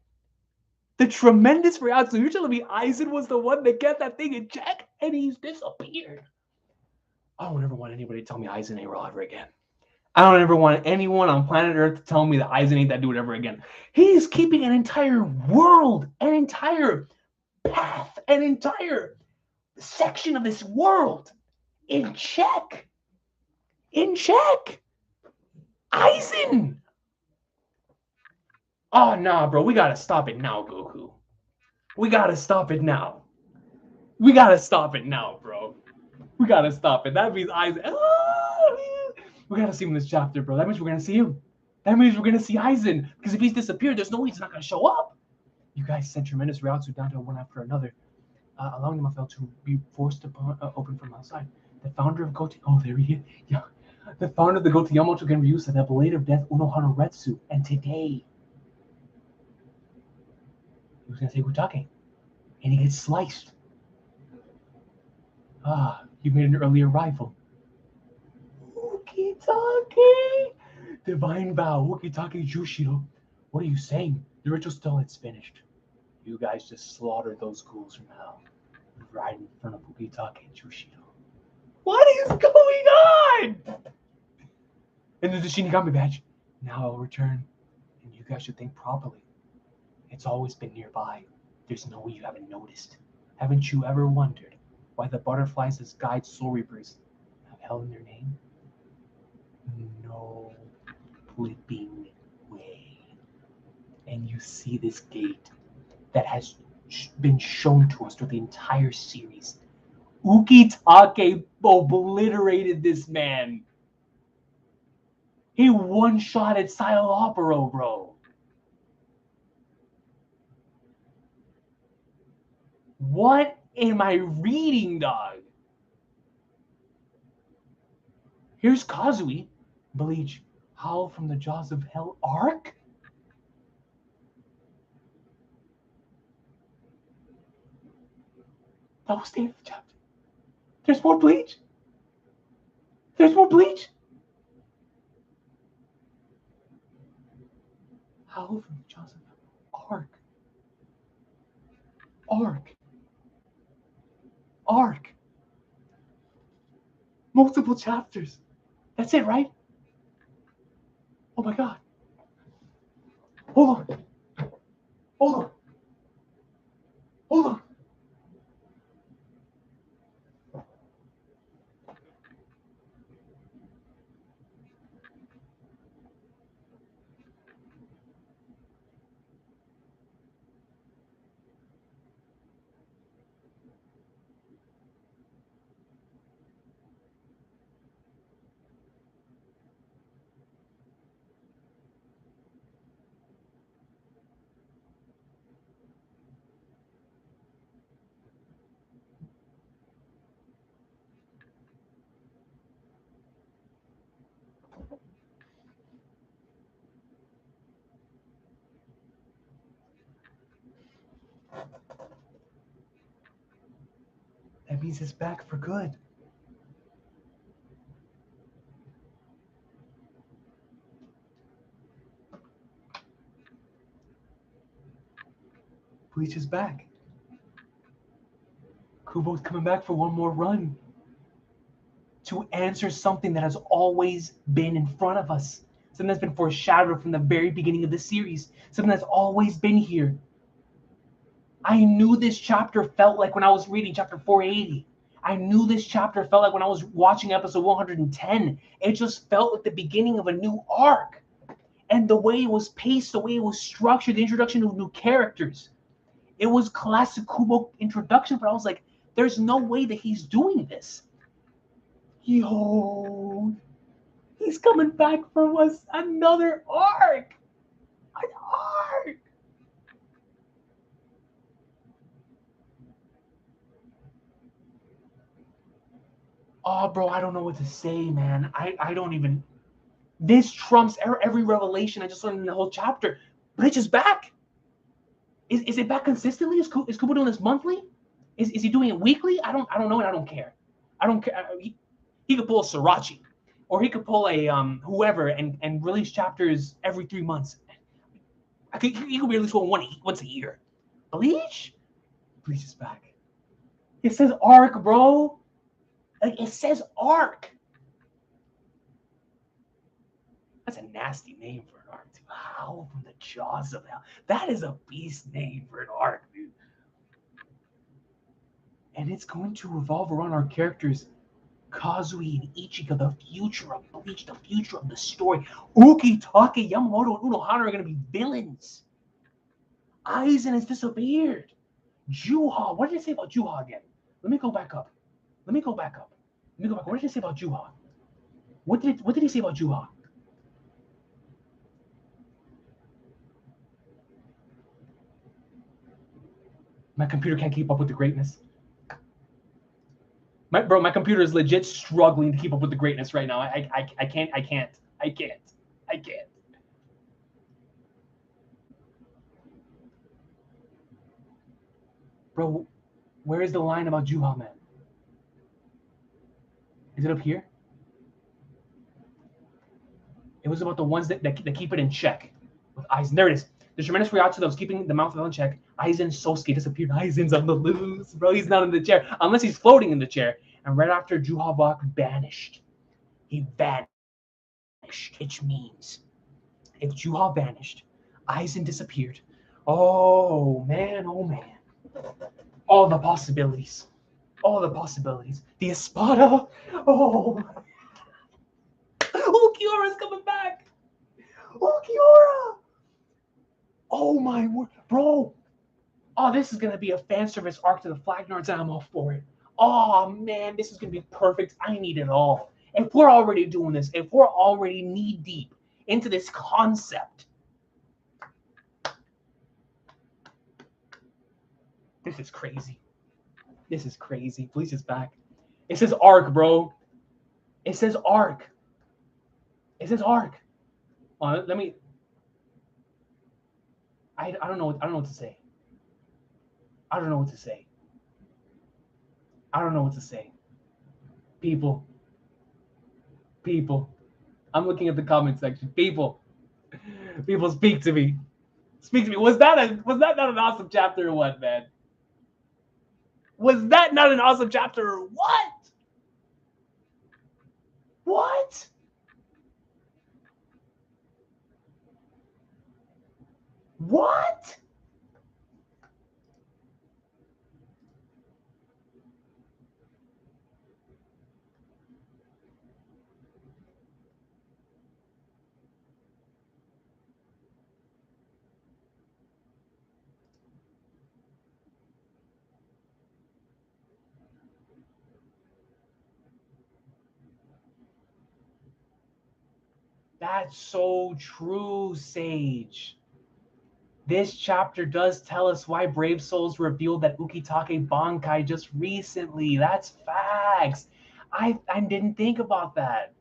The tremendous Reiatsu. You're telling me Aizen was the one that kept that thing in check and he's disappeared? I don't ever want anybody to tell me Aizen ain't real ever again. I don't ever want anyone on planet Earth to tell me that Aizen ain't that dude ever again. He's keeping an entire world, an entire path, an entire section of this world in check. In check. Aizen. Oh, nah, bro. We gotta stop it now, Goku. We gotta stop it now. We gotta stop it now, bro. We gotta stop it. That means Aizen. Oh, we gotta see him in this chapter, bro. That means we're gonna see him. That means we're gonna see Aizen. Because if he's disappeared, there's no way he's not gonna show up. You guys sent tremendous routes down to one after another, allowing them to be forced to open from outside. The founder of Goto. Oh, there he is. Yeah. The founder of the Goto Yamamoto Genryu said that blade of death Unohana Retsu. And today, he was gonna say Utake. And he gets sliced. Ah, you made an early arrival. Ukitake! Divine vow, Ukitake Jushiro. What are you saying? The ritual still it's finished. You guys just slaughtered those ghouls from hell. Right in front of Ukitake Jushiro. What is going on? And there's the Shinigami badge. Now I'll return. And you guys should think properly. It's always been nearby. There's no way you haven't noticed. Haven't you ever wondered why the butterflies as guide soul reapers have hell in their name? No flipping way. And you see this gate that has been shown to us through the entire series. Ukitake obliterated this man. He one-shotted Szayelaporro, bro. What am I reading, dog? Here's Kazui. Bleach. Howl from the Jaws of Hell arc? That was the end of the chapter. There's more Bleach? There's more Bleach? Howl from the Jaws of Hell arc. Arc. Multiple chapters. That's it, right? Oh my god. Hold on. That means it's back for good. Bleach is back. Kubo's coming back for one more run to answer something that has always been in front of us. Something that's been foreshadowed from the very beginning of the series. Something that's always been here. I knew this chapter felt like when I was reading chapter 480. I knew this chapter felt like when I was watching episode 110. It just felt like the beginning of a new arc. And the way it was paced, the way it was structured, the introduction of new characters. It was classic Kubo introduction, but I was like, there's no way that he's doing this. Yo, he's coming back from us another arc. An arc. Oh, bro, I don't know what to say, man. I don't even. This trumps every revelation I just learned in the whole chapter. Bleach is back. Is it back consistently? Is Kubo doing this monthly? Is he doing it weekly? I don't know, and I don't care. I don't care. He could pull a Sriracha, or he could pull a whoever and release chapters every 3 months. He could release one once a year. Bleach is back. It says arc, bro. Like, it says arc. That's a nasty name for an arc, too. Howl from the Jaws of Hell. That is a beast name for an arc, dude. And it's going to revolve around our characters Kazui and Ichika, the future of Bleach, the future of the story. Ukitake, Yamamoto, and Unohana are going to be villains. Aizen has disappeared. Juha, what did I say about Juha again? Let me go back up. What did I say about Juha? What did he say about Juha? My computer can't keep up with the greatness. My computer is legit struggling to keep up with the greatness right now. I can't. Bro, where is the line about Juha, man? Is it up here? It was about the ones that keep it in check with Aizen. There it is. The tremendous Ryatsu that was keeping the mouth in check. Aizen Sosuke disappeared. Aizen's on the loose, bro. He's not in the chair unless he's floating in the chair. And right after Juha Bach vanished, he vanished, which means if Juha vanished, Aizen disappeared. Oh man, oh man. All the possibilities. The Espada. Oh. Ulquiorra's coming back. Ulquiorra. Oh my word, bro. Oh, this is gonna be a fan service arc to the Flag Nerds, and I'm all for it. Oh man, this is gonna be perfect. I need it all. If we're already doing this, if we're already knee deep into this concept, this is crazy. Bleach is back. It says arc, bro. It says arc. Let me. I don't know what to say. I don't know what to say. People. I'm looking at the comment section. People, speak to me. Was that not an awesome chapter or what, man? Was that not an awesome chapter or what? What? What? That's so true, Sage. This chapter does tell us why Brave Souls revealed that Ukitake Bankai just recently. That's facts. I didn't think about that.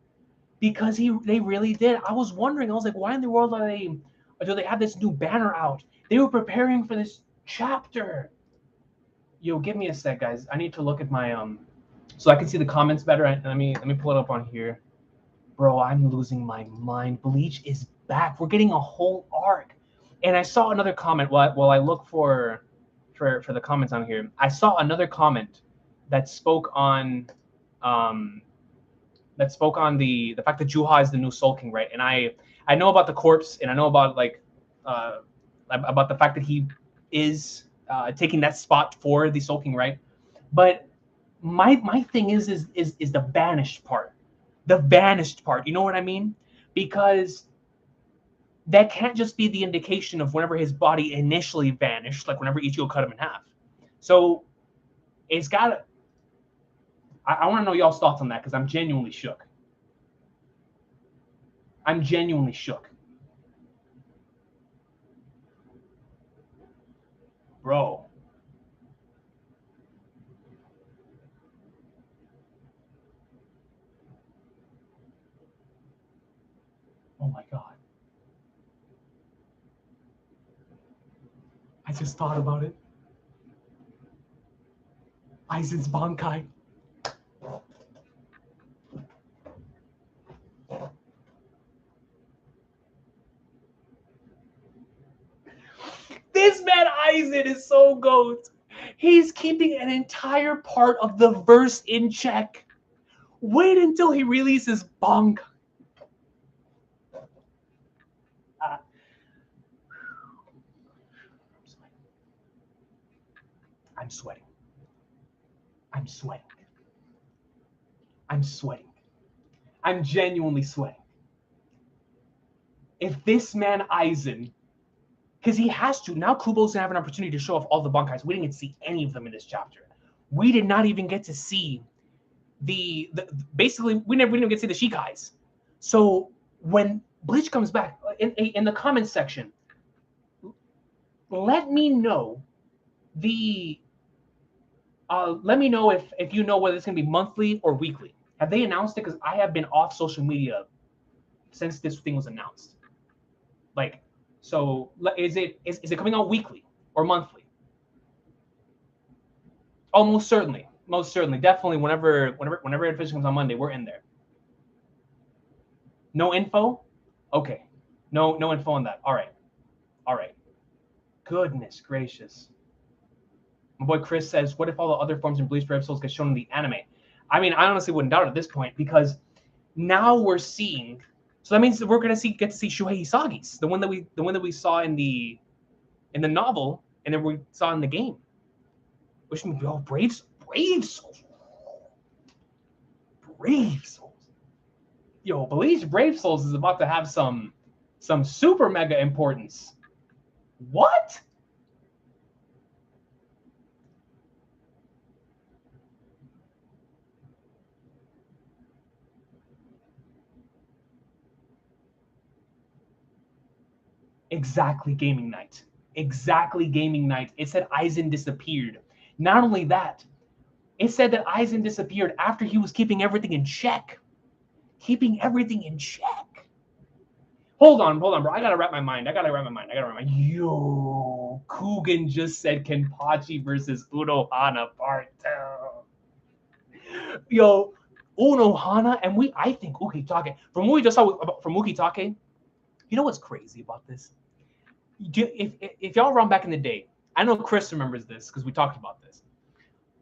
Because they really did. I was wondering, I was like, why in the world do they have this new banner out? They were preparing for this chapter. Yo, give me a sec, guys. I need to look at my so I can see the comments better. Let me pull it up on here. Bro, I'm losing my mind. Bleach is back. We're getting a whole arc. And I saw another comment while I look for the comments on here. I saw another comment that spoke on the fact that Juha is the new Soul King, right? And I know about the corpse, and I know about about the fact that he is taking that spot for the Soul King, right? But my thing is the banished part. The vanished part. You know what I mean? Because that can't just be the indication of whenever his body initially vanished, like whenever Ichigo cut him in half. So it's got to. I want to know y'all's thoughts on that because I'm genuinely shook. Bro. Oh my god. I just thought about it. Aizen's Bankai. This man Aizen is so goat. He's keeping an entire part of the verse in check. Wait until he releases Bankai. I'm sweating. I'm sweating. I'm genuinely sweating. If this man Aizen, because he has to, now Kubo's gonna have an opportunity to show off all the Bankais. We didn't get to see any of them in this chapter. We did not even get to see the basically we didn't get to see the Shikais. So when Bleach comes back in the comments section, let me know let me know if you know whether it's gonna be monthly or weekly. Have they announced it? Because I have been off social media since this thing was announced. Like, so is it coming out weekly or monthly? Oh, most certainly, definitely. Whenever it officially comes on Monday, we're in there. No info. Okay, no info on that. All right. Goodness gracious. My boy Chris says, "What if all the other forms in Bleach Brave Souls get shown in the anime?" I mean, I honestly wouldn't doubt it at this point because now we're seeing. So that means that we're gonna get to see Shuhei Hisagi's, the one that we saw in the novel, and then we saw in the game. Which means Brave Souls. Yo, Bleach Brave Souls is about to have some super mega importance. What? Exactly, gaming night. It said Aizen disappeared. Not only that, it said that Aizen disappeared after he was keeping everything in check. Hold on, bro. I gotta wrap my mind. Yo, Coogan just said Kenpachi versus Unohana Part 2. Yo, Unohana, and I think Ukitake. From what we just saw from Ukitake, you know what's crazy about this? If y'all run back in the day, I know Chris remembers this because we talked about this.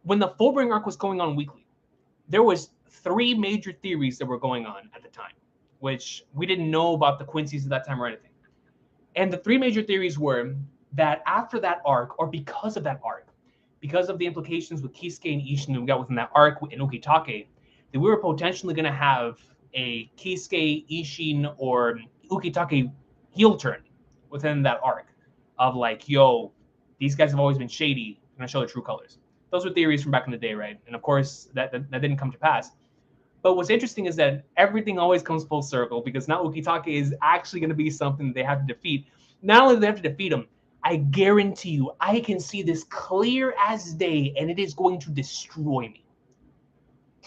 When the Fullbring arc was going on weekly, there was 3 major theories that were going on at the time, which we didn't know about the Quincy's at that time or anything. And the 3 major theories were that after that arc, or because of that arc, because of the implications with Kisuke and Ishin that we got within that arc in Ukitake, that we were potentially going to have a Kisuke, Ishin, or Ukitake heel turn within that arc of like, yo, these guys have always been shady. I'm going to show their true colors. Those were theories from back in the day, right? And of course, that didn't come to pass. But what's interesting is that everything always comes full circle because now Ukitake is actually going to be something they have to defeat. Not only do they have to defeat him, I guarantee you, I can see this clear as day, and it is going to destroy me.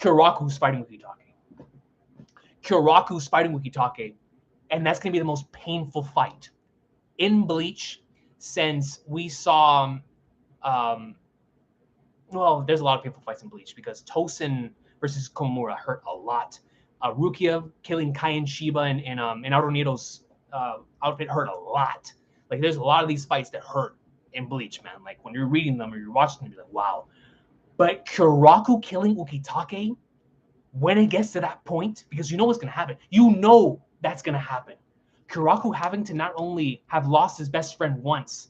Kyoraku's fighting Ukitake, and that's going to be the most painful fight in Bleach since we saw. Well, there's a lot of painful fights in Bleach because Tosin versus Komura hurt a lot. Rukia killing Kai and Shiba in Aruniero's outfit hurt a lot. Like, there's a lot of these fights that hurt in Bleach, man. Like, when you're reading them or you're watching them, you're like, wow. But Kyoraku killing Ukitake, when it gets to that point, because you know what's going to happen. You know that's going to happen. Kyoraku having to not only have lost his best friend once,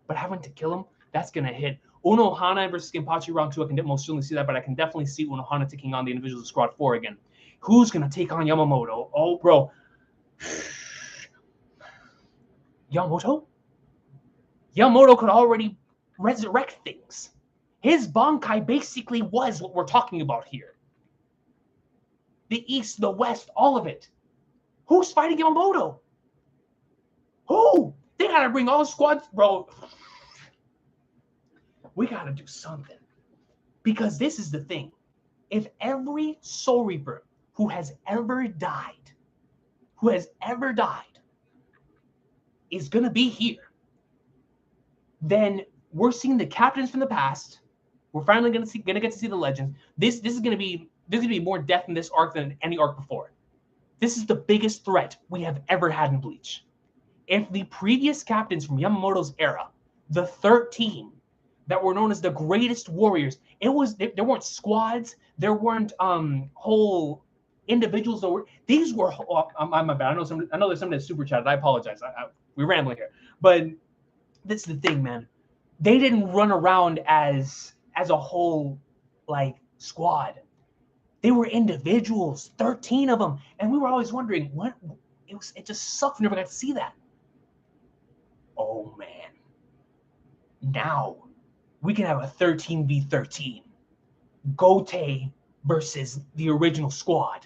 but having to kill him, that's going to hit. Unohana versus Kenpachi round 2, I can most certainly see that, but I can definitely see Unohana taking on the individuals of Squad 4 again. Who's going to take on Yamamoto? Oh, bro. Yamamoto could already resurrect things. His Bankai basically was what we're talking about here. The East, the West, all of it. Who's fighting Yamamoto? Who? They got to bring all squads, bro. We got to do something. Because this is the thing. If every Soul Reaper who has ever died is going to be here, then we're seeing the captains from the past. We're finally going to get to see the legends. This is going to be more death in this arc than any arc before. This is the biggest threat we have ever had in Bleach. If the previous captains from Yamamoto's era, the 13 that were known as the greatest warriors, there weren't squads, there weren't whole individuals that were. These were. My bad. I know there's somebody that super chatted. I apologize. We're rambling here, but this is the thing, man. They didn't run around as a whole like squad. They were individuals, 13 of them, and we were always wondering what it was. It just sucked. We never got to see that. Oh man! Now we can have a 13v13, Gote versus the original squad.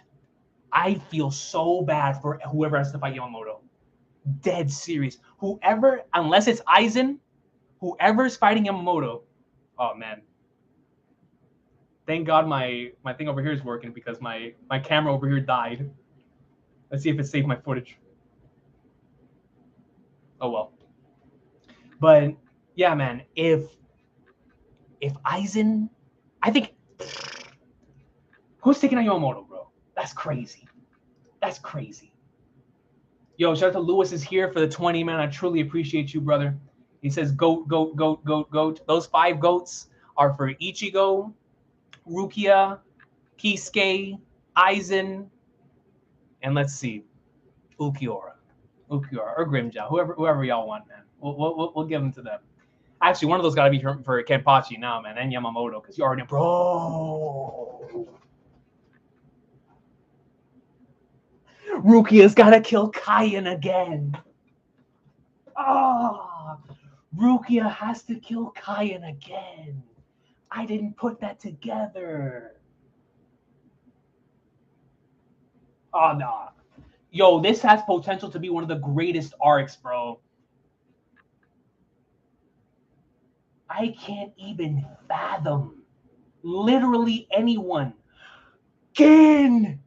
I feel so bad for whoever has to fight Yamamoto. Dead serious. Whoever, unless it's Aizen, whoever's fighting Yamamoto. Oh man. Thank God my thing over here is working because my camera over here died. Let's see if it saved my footage. Oh well. But yeah, man, if Aizen, I think who's taking on Yamamoto, bro? That's crazy. That's crazy. Yo, shout out to Lewis is here for the 20, man. I truly appreciate you, brother. He says goat, goat, goat, goat, goat. Those 5 goats are for Ichigo, Rukia, Kisuke, Aizen, and let's see, Ukiura or Grimjaw, whoever y'all want, man. We'll give them to them. Actually, one of those got to be for Kenpachi now, man, and Yamamoto, because you already know, bro. Rukia's got to kill Kaien again. Ah, Rukia has to kill Kaien again. I didn't put that together. Oh, no. Yo, this has potential to be one of the greatest arcs, bro. I can't even fathom literally anyone. Gin!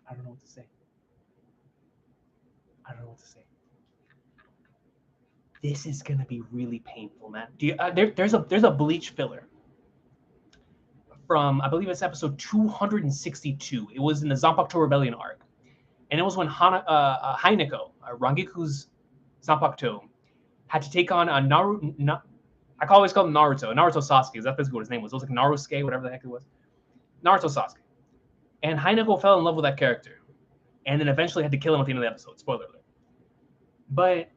I don't know what to say. I don't know what to say. This is gonna be really painful, man. There's a Bleach filler from, I believe it's episode 262. It was in the Zanpakuto Rebellion arc, and it was when Hinako, Rangiku's Zanpakuto, had to take on Naruto. I always call him Naruto Sasuke. Is that basically what his name was? It was like Narusuke, whatever the heck it was. Naruto Sasuke. And Hinako fell in love with that character, and then eventually had to kill him at the end of the episode. Spoiler alert. But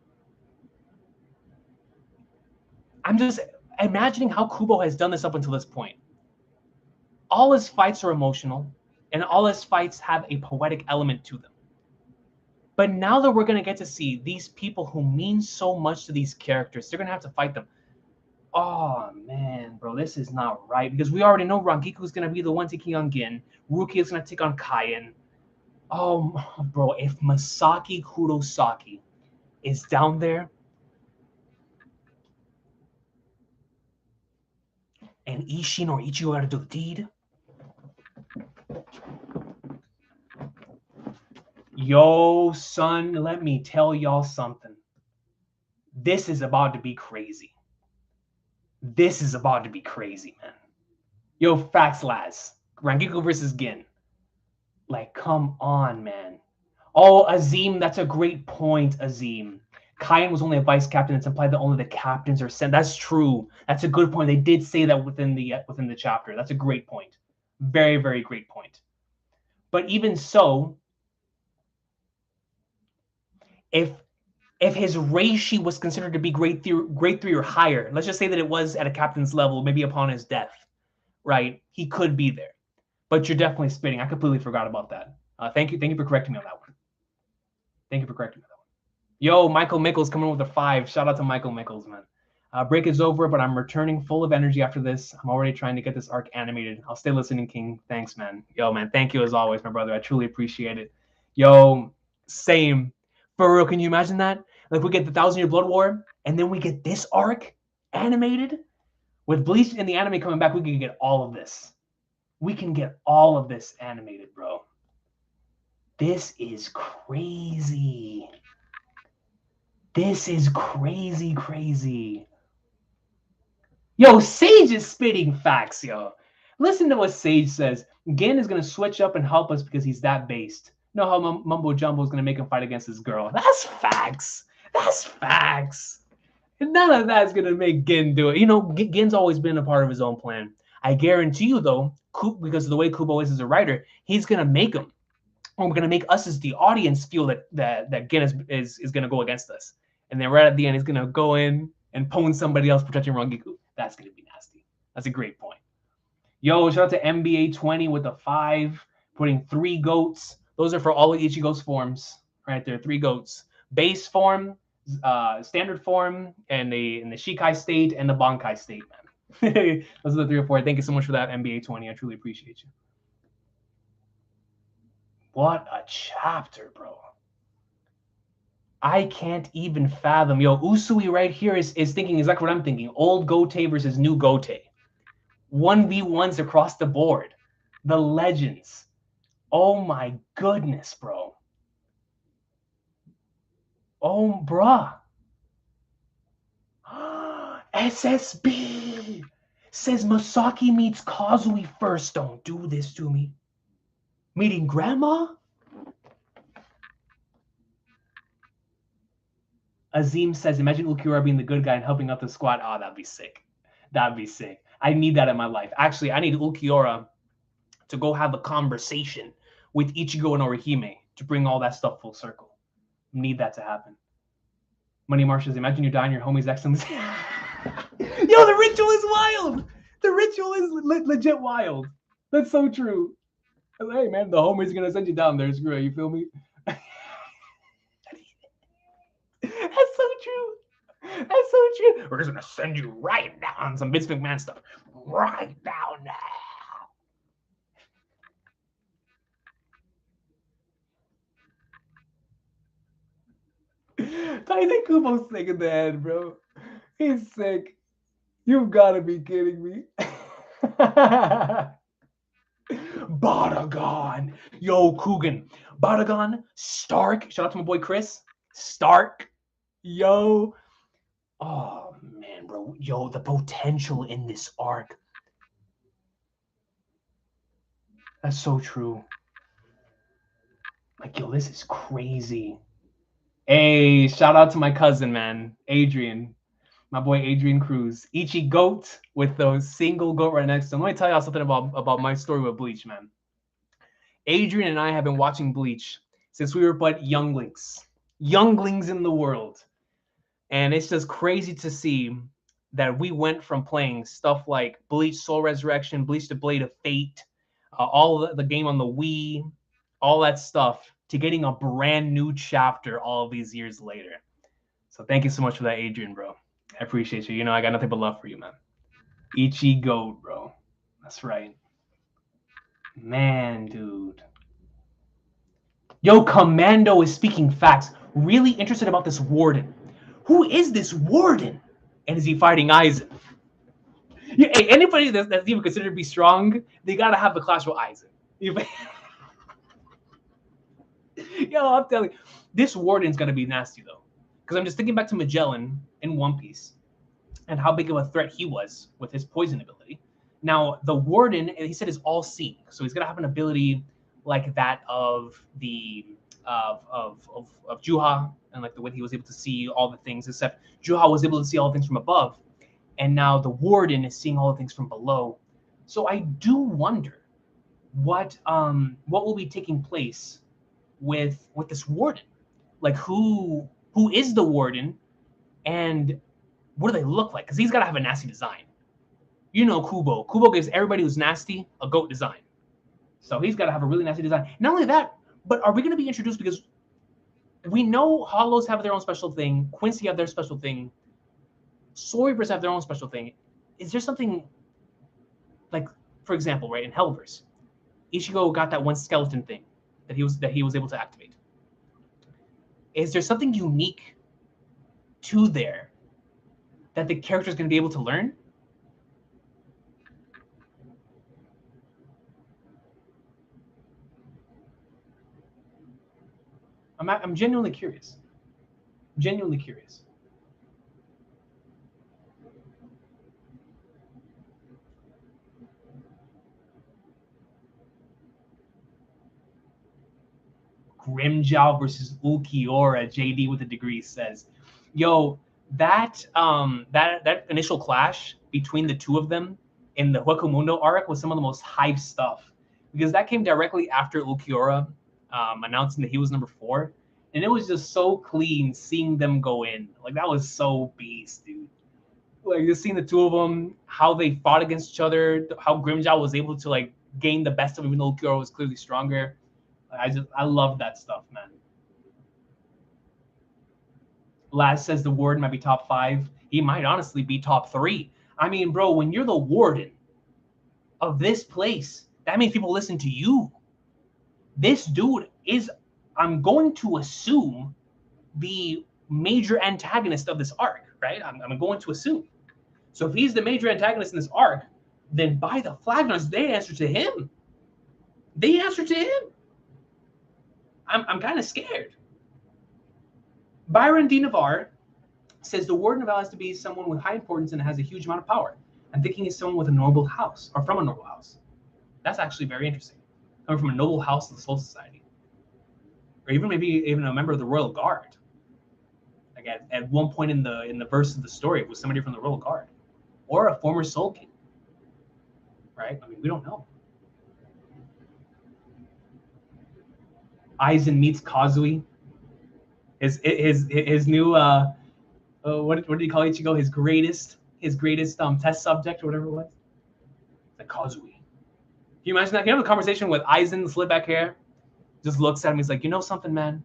I'm just imagining how Kubo has done this up until this point. All his fights are emotional, and all his fights have a poetic element to them. But now that we're going to get to see these people who mean so much to these characters, they're going to have to fight them. Oh, man, bro, this is not right. Because we already know Rangiku's going to be the one taking on Gin. Rukia is going to take on Kaien. Oh, bro, if Masaki Kurosaki is down there, and Ishin or Ichigo got to do the deed. Yo, son, let me tell y'all something. This is about to be crazy. This is about to be crazy, man. Yo, facts, lads. Rangiku versus Gin. Like, come on, man. Oh, Azim, that's a great point, Azim. Kaien was only a vice captain. It's implied that only the captains are sent. That's true. That's a good point. They did say that within the chapter. That's a great point. Very, very great point. But even so, if his reishi was considered to be grade 3 or higher, let's just say that it was at a captain's level, maybe upon his death, right? He could be there. But you're definitely spitting. I completely forgot about that. Thank you for correcting me on that one. Thank you for correcting me on that one. Yo, Michael Mickles coming with a 5. Shout out to Michael Mickles, man. Break is over, but I'm returning full of energy after this. I'm already trying to get this arc animated. I'll stay listening, King. Thanks, man. Yo, man, thank you as always, my brother. I truly appreciate it. Yo, same. For real, can you imagine that? Like, we get the 1,000-Year Blood War, and then we get this arc animated? With Bleach and the anime coming back, we can get all of this. We can get all of this animated, bro. This is crazy. This is crazy, crazy. Yo, Sage is spitting facts, yo. Listen to what Sage says. Gin is going to switch up and help us because he's that based. know how Mumbo Jumbo is gonna make him fight against his girl. That's facts. That's facts. And none of that's gonna make Gin do it. You know, Gin's always been a part of his own plan. I guarantee you, though, because of the way Kubo is as a writer, he's gonna make him, or we're gonna make us as the audience feel that Gin is gonna go against us, and then right at the end, he's gonna go in and pwn somebody else protecting Rangiku. That's gonna be nasty. That's a great point. Yo, shout out to NBA 20 with the 5, putting 3 goats. Those are for all of Ichigo's forms, right there. 3 goats: base form, standard form, and the Shikai state and the Bankai state, man. Those are the 3 or 4. Thank you so much for that, NBA 20. I truly appreciate you. What a chapter, bro. I can't even fathom. Yo, Usui right here is thinking exactly what I'm thinking. Old Gote versus new Gote. 1v1s across the board. The legends. Oh my goodness, bro. Oh, bruh. SSB says Masaki meets Kazui first. Don't do this to me. Meeting grandma? Azim says, imagine Ulquiorra being the good guy and helping out the squad. Oh, that'd be sick. That'd be sick. I need that in my life. Actually, I need Ulquiorra to go have a conversation with Ichigo and Orihime to bring all that stuff full circle. Need that to happen. Money Marshals, imagine you die in your homie's excellency. Yo, the ritual is wild. The ritual is legit wild. That's so true. Hey, man, the homie's going to send you down there. Screw it. You feel me? That's so true. That's so true. We're just going to send you right down some Vince McMahon stuff. Right down now. I think Kubo's sick in the head, bro. He's sick. You've got to be kidding me. Badagon. Yo, Coogan. Badagon. Stark. Shout out to my boy Chris. Stark. Yo. Oh, man, bro. Yo, the potential in this arc. That's so true. Like, yo, this is crazy. Hey, shout out to my cousin, man. Adrian. My boy Adrian Cruz. Ichigoat with those single goat right next to him. Let me tell y'all something about my story with Bleach, man. Adrian and I have been watching Bleach since we were but younglings in the world. And it's just crazy to see that we went from playing stuff like Bleach Soul Resurrection, Bleach the Blade of Fate, all the game on the Wii, all that stuff, to getting a brand new chapter all of these years later. So thank you so much for that, Adrian, bro. I appreciate you. You know, I got nothing but love for you, man. Ichigo, bro. That's right. Man, dude. Yo, Commando is speaking facts. Really interested about this warden. Who is this warden? And is he fighting Aizen? Yeah, hey, anybody that's even considered to be strong, they gotta have the clash with Aizen. Yo, I'm telling you, this warden's gonna be nasty though. Because I'm just thinking back to Magellan in One Piece and how big of a threat he was with his poison ability. Now, the warden, he said, is all seeing. So he's gonna have an ability like that of the of Juha, and like the way he was able to see all the things, except Juha was able to see all the things from above, and now the warden is seeing all the things from below. So I do wonder what will be taking place with this warden. Like who is the warden, and what do they look like? Because he's got to have a nasty design. You know, Kubo. Kubo gives everybody who's nasty a goat design. So he's got to have a really nasty design. Not only that, but are we going to be introduced, because we know Hollows have their own special thing, Quincy have their special thing, Soul Reapers have their own special thing. Is there something, like, for example, right, in Hellverse, Ichigo got that one skeleton thing that he was able to activate. Is there something unique to there that the character is going to be able to learn? I'm genuinely curious. Genuinely curious. Grimmjow versus Ulquiorra, JD with a degree says. Yo, that initial clash between the two of them in the Hueco arc was some of the most hype stuff, because that came directly after Ulquiorra announcing that he was number 4, and it was just so clean seeing them go in. Like, that was so beast, dude. Like, just seeing the two of them, how they fought against each other, how Grimmjow was able to like gain the best of him, even though Ulquiorra was clearly stronger. I love that stuff, man. Laz says the warden might be top 5. He might honestly be top 3. I mean, bro, when you're the warden of this place, that means people listen to you. This dude is, I'm going to assume, the major antagonist of this arc, right? I'm going to assume. So if he's the major antagonist in this arc, then by the Flagners, they answer to him. They answer to him. I'm kind of scared. Byron D. Navarre says the warden of Al has to be someone with high importance and has a huge amount of power. I'm thinking he's someone with a noble house, or from a noble house. That's actually very interesting. Coming from a noble house of the Soul Society. Or maybe even a member of the Royal Guard. Like at one point in the verse of the story, it was somebody from the Royal Guard. Or a former Soul King. Right? I mean, we don't know. Aizen meets Kazui. His new what did he call Ichigo? His greatest test subject or whatever it was. The Kazui. Can you imagine that? Can you have a conversation with Aizen, the slit back hair? Just looks at him. He's like, you know something, man?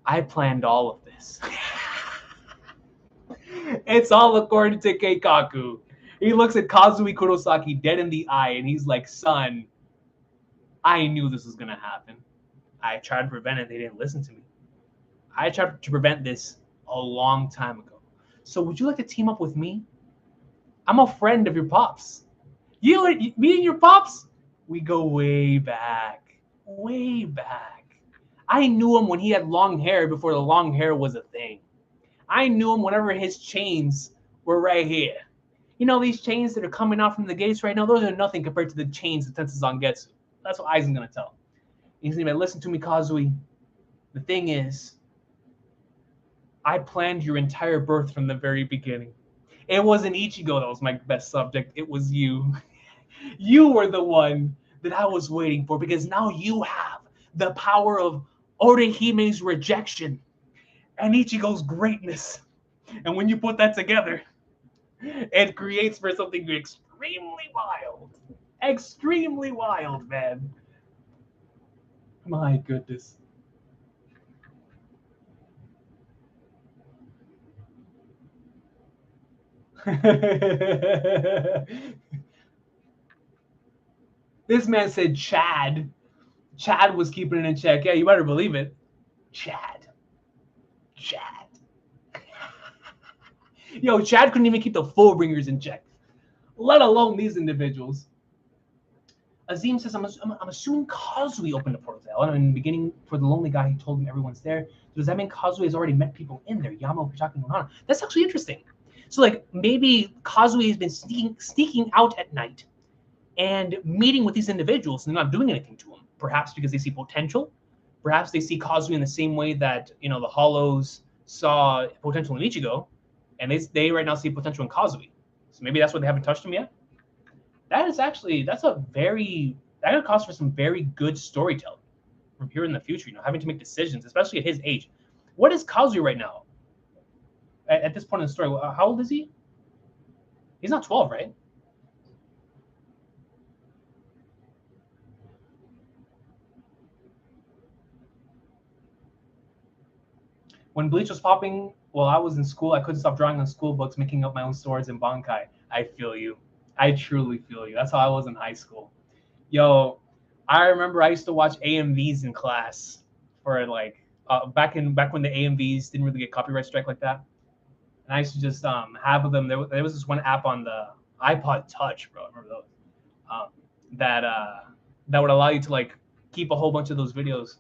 I planned all of this. It's all according to Keikaku. He looks at Kazui Kurosaki dead in the eye, and he's like, son, I knew this was gonna happen. I tried to prevent it. They didn't listen to me. I tried to prevent this a long time ago. So would you like to team up with me? I'm a friend of your pops. Me and your pops, we go way back. Way back. I knew him when he had long hair before the long hair was a thing. I knew him whenever his chains were right here. You know, these chains that are coming out from the gates right now, those are nothing compared to the chains that Tensazan gets. That's what Aizen's going to tell. He's going to listen to me, Kazui. The thing is, I planned your entire birth from the very beginning. It wasn't Ichigo that was my best subject. It was you. You were the one that I was waiting for, because now you have the power of Orihime's rejection and Ichigo's greatness. And when you put that together, it creates for something extremely wild. Extremely wild, man. My goodness. This man said Chad. Chad was keeping it in check. Yeah, you better believe it. Chad. Yo, Chad couldn't even keep the full bringers in check, let alone these individuals. Azim says, I'm assuming Kazui opened the portal. And in the beginning, for the lonely guy, he told him everyone's there. So does that mean Kazui has already met people in there? Yamamoto, Kuchaki, and Nana. That's actually interesting. So, like, maybe Kazui has been sneaking out at night and meeting with these individuals, and they're not doing anything to them. Perhaps because they see potential. Perhaps they see Kazui in the same way that, you know, the Hollows saw potential in Ichigo, and they right now see potential in Kazui. So maybe that's why they haven't touched him yet. That's gonna cause for some very good storytelling from here in the future. You know, having to make decisions, especially at his age. What is Kazui right now? At this point in the story, how old is he? He's not 12, right? When Bleach was popping, while I was in school, I couldn't stop drawing on school books, making up my own swords and bankai. I feel you. I truly feel you. That's how I was in high school. Yo, I remember I used to watch AMVs in class for like back when the AMVs didn't really get copyright strike like that. And I used to just have them. There was this one app on the iPod Touch, bro. I remember those. That would allow you to like keep a whole bunch of those videos.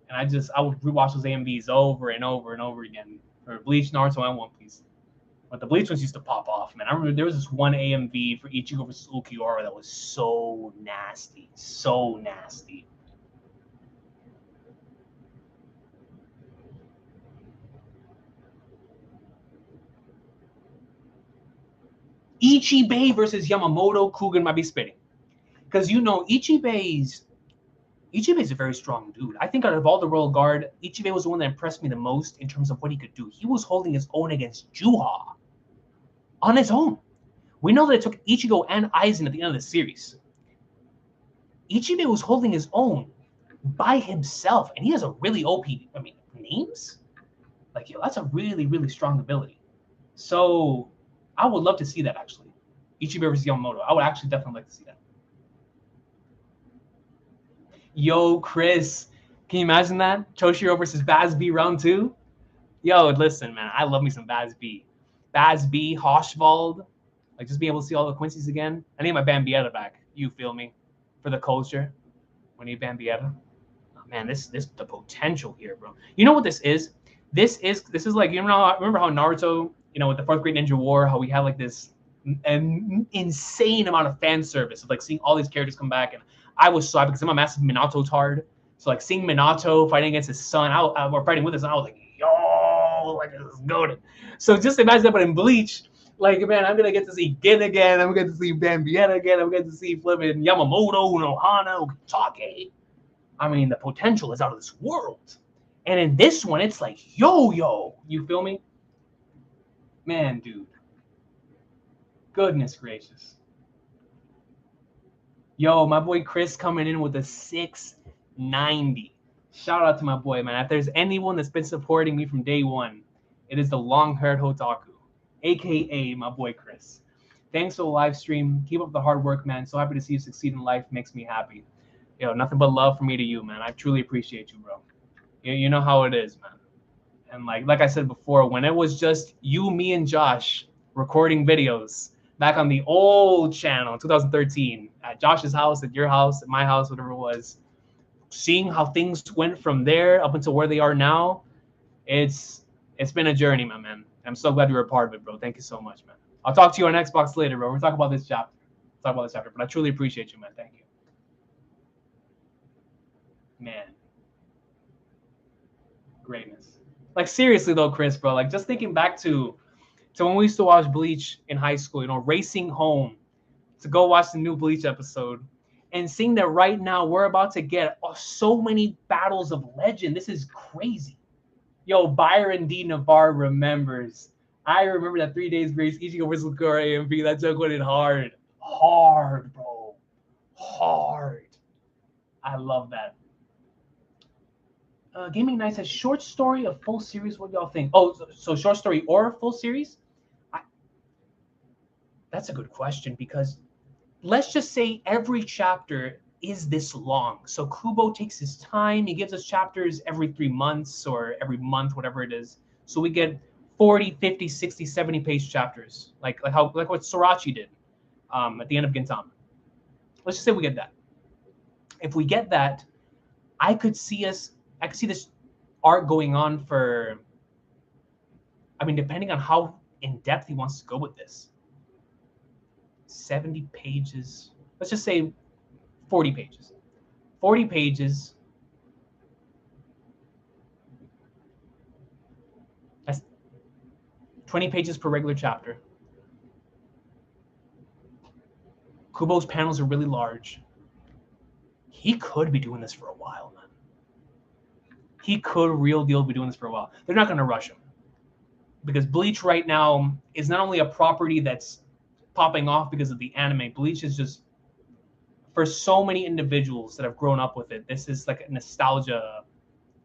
And I would rewatch those AMVs over and over and over again for Bleach, Naruto, and One Piece. But the Bleach ones used to pop off, man. I remember there was this one AMV for Ichigo versus Ulquiorra that was so nasty. So nasty. Ichibei versus Yamamoto, Kugan might be spitting. Because you know, Ichibei's a very strong dude. I think out of all the Royal Guard, Ichibei was the one that impressed me the most in terms of what he could do. He was holding his own against Juha on his own. We know that it took Ichigo and Aizen at the end of the series. Ichibei was holding his own by himself, and he has a really OP, names? Like, yo, that's a really, really strong ability. So I would love to see that, actually. Ichibei versus Yamamoto. I would actually definitely like to see that. Yo, Chris, can you imagine that? Toshiro versus Baz B round 2? Yo, listen, man, I love me some Baz B. Baz B, Hoshvald, like just being able to see all the Quincy's again. I need my Bambietta back. You feel me? For the culture. We need Bambietta. Oh, man, this the potential here, bro. You know what this is? This is like, you know, remember how Naruto, you know, with the 4th Great Ninja War, how we had like this an insane amount of fan service of like seeing all these characters come back, and I was so happy because I'm a massive Minato tard. So like seeing Minato fighting against his son, or fighting with his son, I was like, yo, like this is goated. So just imagine that, but in Bleach, like, man, I'm gonna get to see Gin again. I'm gonna get to see Bambietta again. I'm gonna get to see flipping Yamamoto, Nohana, Okitake. I mean, the potential is out of this world. And in this one, it's like, yo, you feel me? Man, dude. Goodness gracious. Yo, my boy Chris coming in with a 690. Shout out to my boy, man. If there's anyone that's been supporting me from day one, it is the long-haired Hotaku, a.k.a. my boy Chris. Thanks for the live stream. Keep up the hard work, man. So happy to see you succeed in life. Makes me happy. Yo, nothing but love from me to you, man. I truly appreciate you, bro. You know how it is, man. And like I said before, when it was just you, me, and Josh recording videos back on the old channel in 2013 at Josh's house, at your house, at my house, whatever it was, seeing how things went from there up until where they are now, it's been a journey, my man. I'm so glad you were a part of it, bro. Thank you so much, man. I'll talk to you on Xbox later, bro. We'll talk about this chapter. But I truly appreciate you, man. Thank you. Man. Greatness. Like, seriously, though, Chris, bro, like, just thinking back to when we used to watch Bleach in high school, you know, racing home to go watch the new Bleach episode, and seeing that right now we're about to get so many battles of legend. This is crazy. Yo, Byron D. Navarre remembers. I remember that 3 Days Grace, Ichigo versus Kura AMP. That joke went in hard. Hard, bro. Hard. I love that. Gaming Night says, short story of full series. What do y'all think? Oh, so short story or full series? That's a good question, because let's just say every chapter is this long. So Kubo takes his time. He gives us chapters every 3 months or every month, whatever it is. So we get 40, 50, 60, 70 page chapters, like what Sorachi did at the end of Gintama. Let's just say we get that. If we get that, I could see this arc going on for, I mean, depending on how in depth he wants to go with this. 70 pages. Let's just say 40 pages. 40 pages. That's 20 pages per regular chapter. Kubo's panels are really large. He could be doing this for a while, man. He could real deal be doing this for a while. They're not going to rush him, because Bleach right now is not only a property that's popping off because of the anime. Bleach is just, for so many individuals that have grown up with it, this is like nostalgia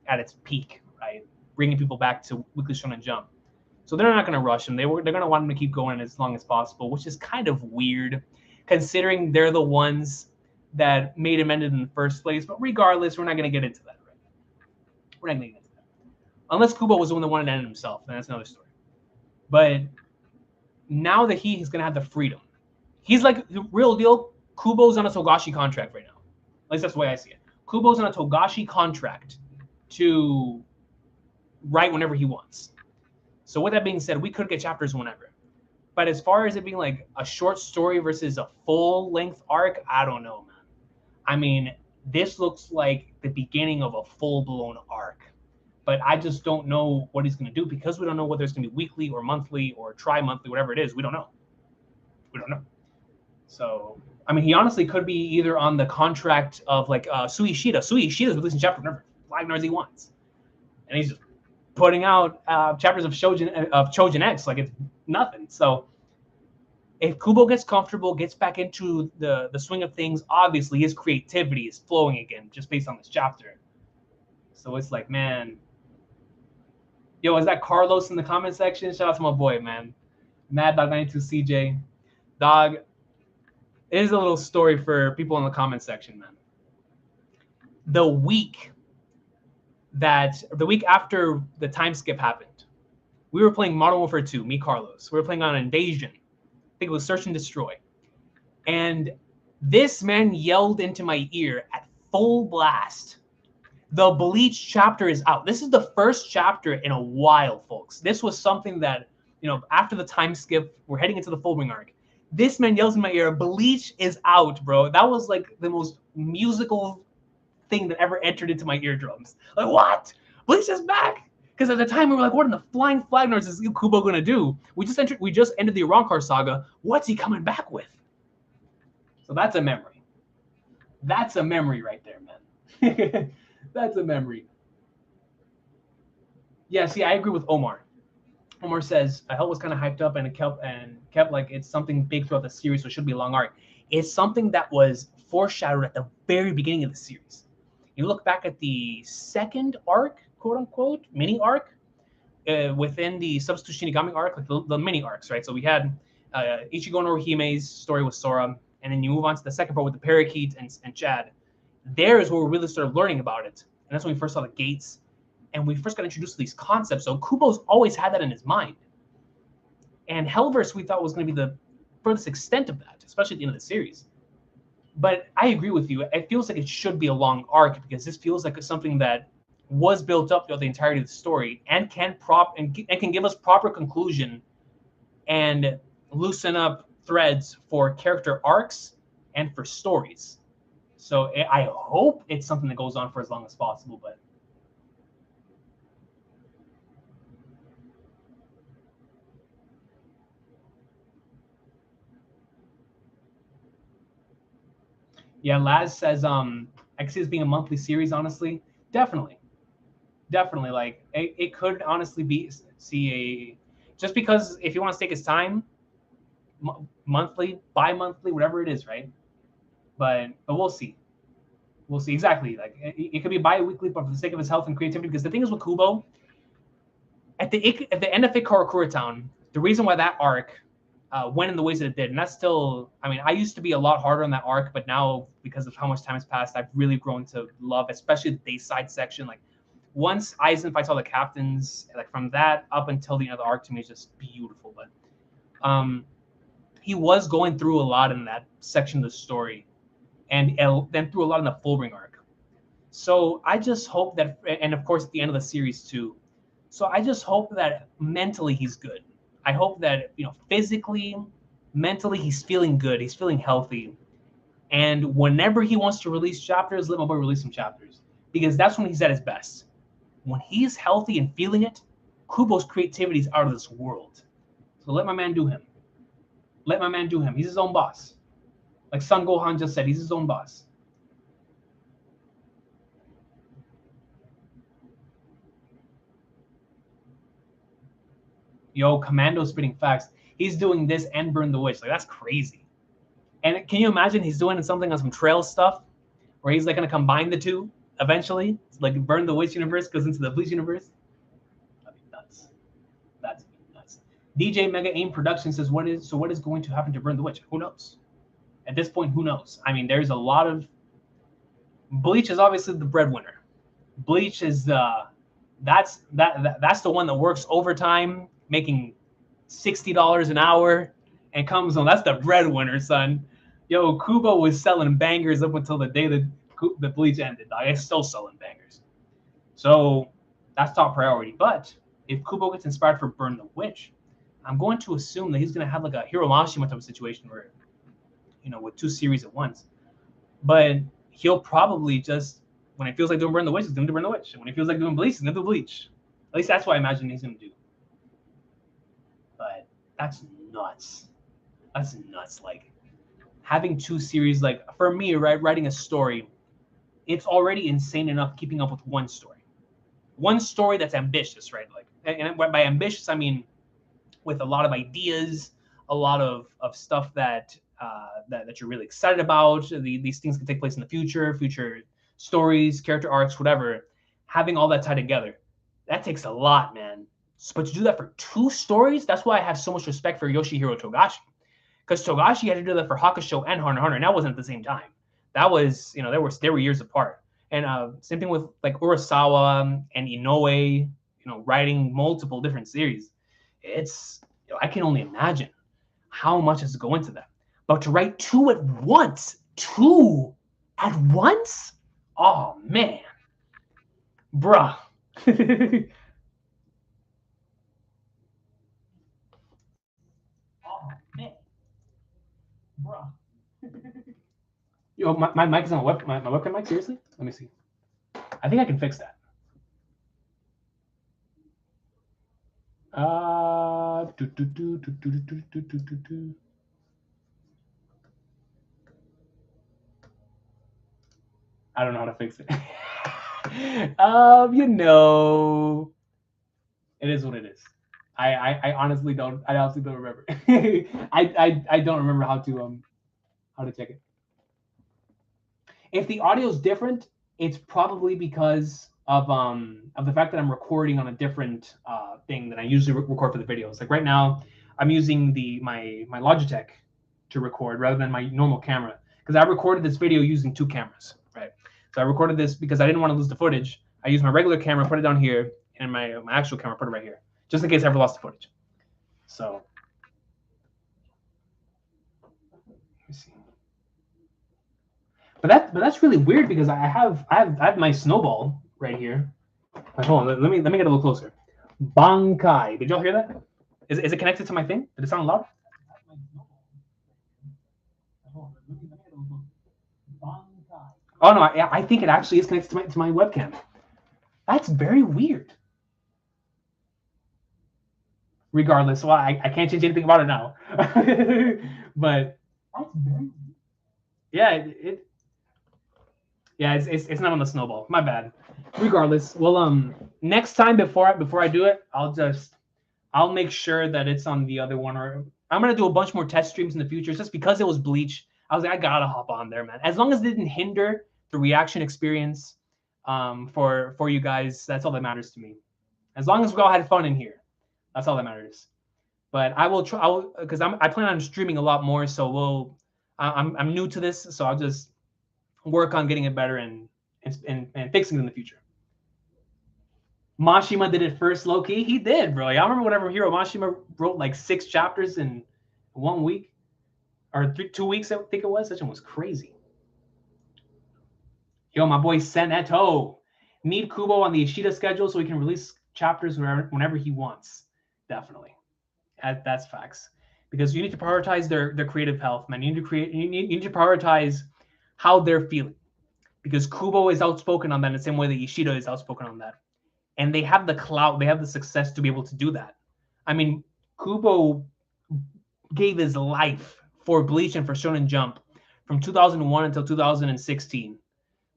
at its peak, right? Bringing people back to Weekly Shonen Jump. So they're not going to rush him. They're going to want him to keep going as long as possible, which is kind of weird, considering they're the ones that made him end it in the first place. But regardless, we're not going to get into that, right? We're not going to get into that. Unless Kubo was the one that wanted to end it himself, then that's another story. But now that he is going to have the freedom, he's like, real deal, Kubo's on a Togashi contract right now. At least that's the way I see it. Kubo's on a Togashi contract to write whenever he wants. So with that being said, we could get chapters whenever. But as far as it being like a short story versus a full-length arc, I don't know, man. I mean, this looks like the beginning of a full-blown arc. But I just don't know what he's going to do, because we don't know whether it's going to be weekly or monthly or tri-monthly, whatever it is. We don't know. We don't know. So, I mean, he honestly could be either on the contract of like Suishida. Suishida's releasing chapter whenever Wagner's he wants, and he's just putting out chapters of Chojin X like it's nothing. So, if Kubo gets comfortable, gets back into the swing of things, obviously his creativity is flowing again just based on this chapter. So it's like, man, yo, is that Carlos in the comment section? Shout out to my boy, man. Mad Dog 92 CJ. Dog, it is a little story for people in the comment section, man. The week after the time skip happened, we were playing Modern Warfare 2, me, Carlos. We were playing on Invasion. I think it was Search and Destroy. And this man yelled into my ear at full blast, the Bleach chapter is out. This is the first chapter in a while, folks. This was something that, after the time skip, we're heading into the Fullbring arc. This man yells in my ear, Bleach is out, bro. That was like the most musical thing that ever entered into my eardrums. Like, what? Bleach is back? Because at the time we were like, what in the flying flag north is Kubo gonna do? We just ended the Ironclar saga. What's he coming back with? So that's a memory. That's a memory right there, man. That's a memory. Yeah, see, I agree with Omar. Omar says Hell was kind of hyped up and it kept like it's something big throughout the series, so it should be a long arc. It's something that was foreshadowed at the very beginning of the series. You look back at the second arc, quote unquote, mini arc within the Substitution Shinigami arc, like the mini arcs, right? So we had Ichigo and Orihime's story with Sora, and then you move on to the second part with the Parakeet and Chad. There is where we really started learning about it, and that's when we first saw the gates, and we first got introduced to these concepts. So Kubo's always had that in his mind, and Hellverse we thought was going to be the furthest extent of that, especially at the end of the series. But I agree with you. It feels like it should be a long arc because this feels like it's something that was built up throughout the entirety of the story and can give us proper conclusion and loosen up threads for character arcs and for stories. So I hope it's something that goes on for as long as possible. But yeah, Laz says I can see this being a monthly series. Honestly, definitely. Like it could honestly be just because if you want to take his time, monthly, bi-monthly, whatever it is, right? But we'll see. We'll see exactly. Like it could be bi-weekly, but for the sake of his health and creativity. Because the thing is with Kubo, at the end of Ikarakura Town, the reason why that arc went in the ways that it did, and that's still. I mean, I used to be a lot harder on that arc, but now because of how much time has passed, I've really grown to love, especially the Dayside section. Like once Aizen fights all the captains, like from that up until the end of the arc, to me is just beautiful. But he was going through a lot in that section of the story, and then through a lot in the Fullbring arc. So I just hope that, and of course at the end of the series too. So I just hope that mentally he's good. I hope that physically, mentally he's feeling good. He's feeling healthy, and whenever he wants to release chapters, let my boy release some chapters because that's when he's at his best. When he's healthy and feeling it, Kubo's creativity is out of this world. So let my man do him. Let my man do him. He's his own boss. Like Son Gohan just said, he's his own boss. Yo, Commando spitting facts. He's doing this and Burn the Witch. Like, that's crazy. And can you imagine he's doing something on some trail stuff where he's like going to combine the two eventually? It's like Burn the Witch universe goes into the Bleach universe. That'd be nuts. That's nuts. DJ Mega Aim Production says, what is going to happen to Burn the Witch? Who knows? At this point, who knows? I mean, there's a lot of... Bleach is obviously the breadwinner. Bleach is that's the one that works overtime, making $60 an hour, and comes on. That's the breadwinner, son. Yo, Kubo was selling bangers up until the day that Bleach ended. It's still selling bangers. So that's top priority. But if Kubo gets inspired for Burn the Witch, I'm going to assume that he's going to have like a Hiro Mashima type of situation where, with two series at once. But he'll probably just, when it feels like doing Burn the Witch, he's going to Burn the Witch. And when it feels like doing Bleach, he's going to do Bleach. At least that's what I imagine he's going to do. But that's nuts. That's nuts. Like having 2 series, like for me, right, writing a story, it's already insane enough keeping up with one story. One story that's ambitious, right? Like, and by ambitious, I mean with a lot of ideas, a lot of stuff that that you're really excited about. These things can take place in the future stories, character arcs, whatever. Having all that tied together, that takes a lot, man. But to do that for 2 stories, that's why I have so much respect for Yoshihiro Togashi. Because Togashi had to do that for Hakusho and Hunter x Hunter, and that wasn't at the same time. That was, they were years apart. And same thing with like Urasawa and Inoue, writing multiple different series. It's, I can only imagine how much has to go into that. But to write 2 at once, oh man, bruh. Oh man, bruh. Yo, my mic is on my webcam mic. Seriously? Let me see. I think I can fix that. I don't know how to fix it. It is what it is. I honestly don't. I honestly don't remember. I don't remember how to check it. If the audio is different, it's probably because of the fact that I'm recording on a different thing than I usually record for the videos. Like right now, I'm using my Logitech to record rather than my normal camera, because I recorded this video using 2 cameras, right? So I recorded this because I didn't want to lose the footage. I used my regular camera, put it down here, and my actual camera, put it right here, just in case I ever lost the footage. So let me see. But that's really weird because I have my snowball right here. Wait, hold on, let me get a little closer. Bankai. Did y'all hear that? Is it connected to my thing? Did it sound loud? Oh no, I think it actually is connected to my webcam. That's very weird. Regardless, well, I can't change anything about it now. But that's very, yeah, it's not on the snowball. My bad. Regardless, well, next time before I do it, I'll make sure that it's on the other one, or I'm gonna do a bunch more test streams in the future. Just because it was Bleach, I was like, I gotta hop on there, man. As long as it didn't hinder the reaction experience for you guys, that's all that matters to me. As long as we all had fun in here, that's all that matters. But I will try, because I plan on streaming a lot more. So I'm new to this, so I'll just work on getting it better and fixing it in the future. Mashima did it first, low key. He did, bro. I remember whenever Hiro Mashima wrote like 6 chapters in 1 week or 2 weeks, I think it was. That one was crazy. Yo, my boy Seneto. Need Kubo on the Ishida schedule so he can release chapters whenever he wants. Definitely. That's facts. Because you need to prioritize their creative health, man. You need to prioritize how they're feeling. Because Kubo is outspoken on that in the same way that Ishida is outspoken on that. And they have the clout, they have the success to be able to do that. I mean, Kubo gave his life for Bleach and for Shonen Jump from 2001 until 2016.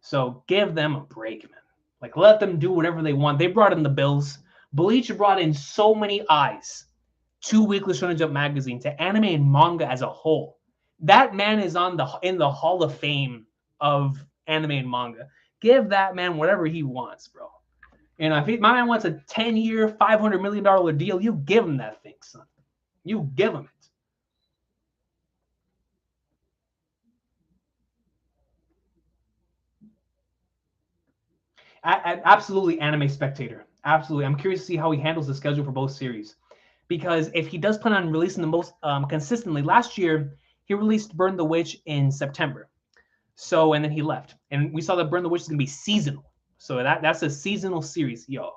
So give them a break, man. Like, let them do whatever they want. They brought in the bills. Bleach brought in so many eyes to Weekly Shonen Jump magazine, to anime and manga as a whole. That man is in the Hall of Fame of anime and manga. Give that man whatever he wants, bro. And if my man wants a 10-year, $500 million deal, you give him that thing, son. You give him it. Absolutely, anime spectator. Absolutely. I'm curious to see how he handles the schedule for both series. Because if he does plan on releasing the most consistently, last year, he released Burn the Witch in September. So, and then he left. And we saw that Burn the Witch is going to be seasonal. So that's a seasonal series. Yo,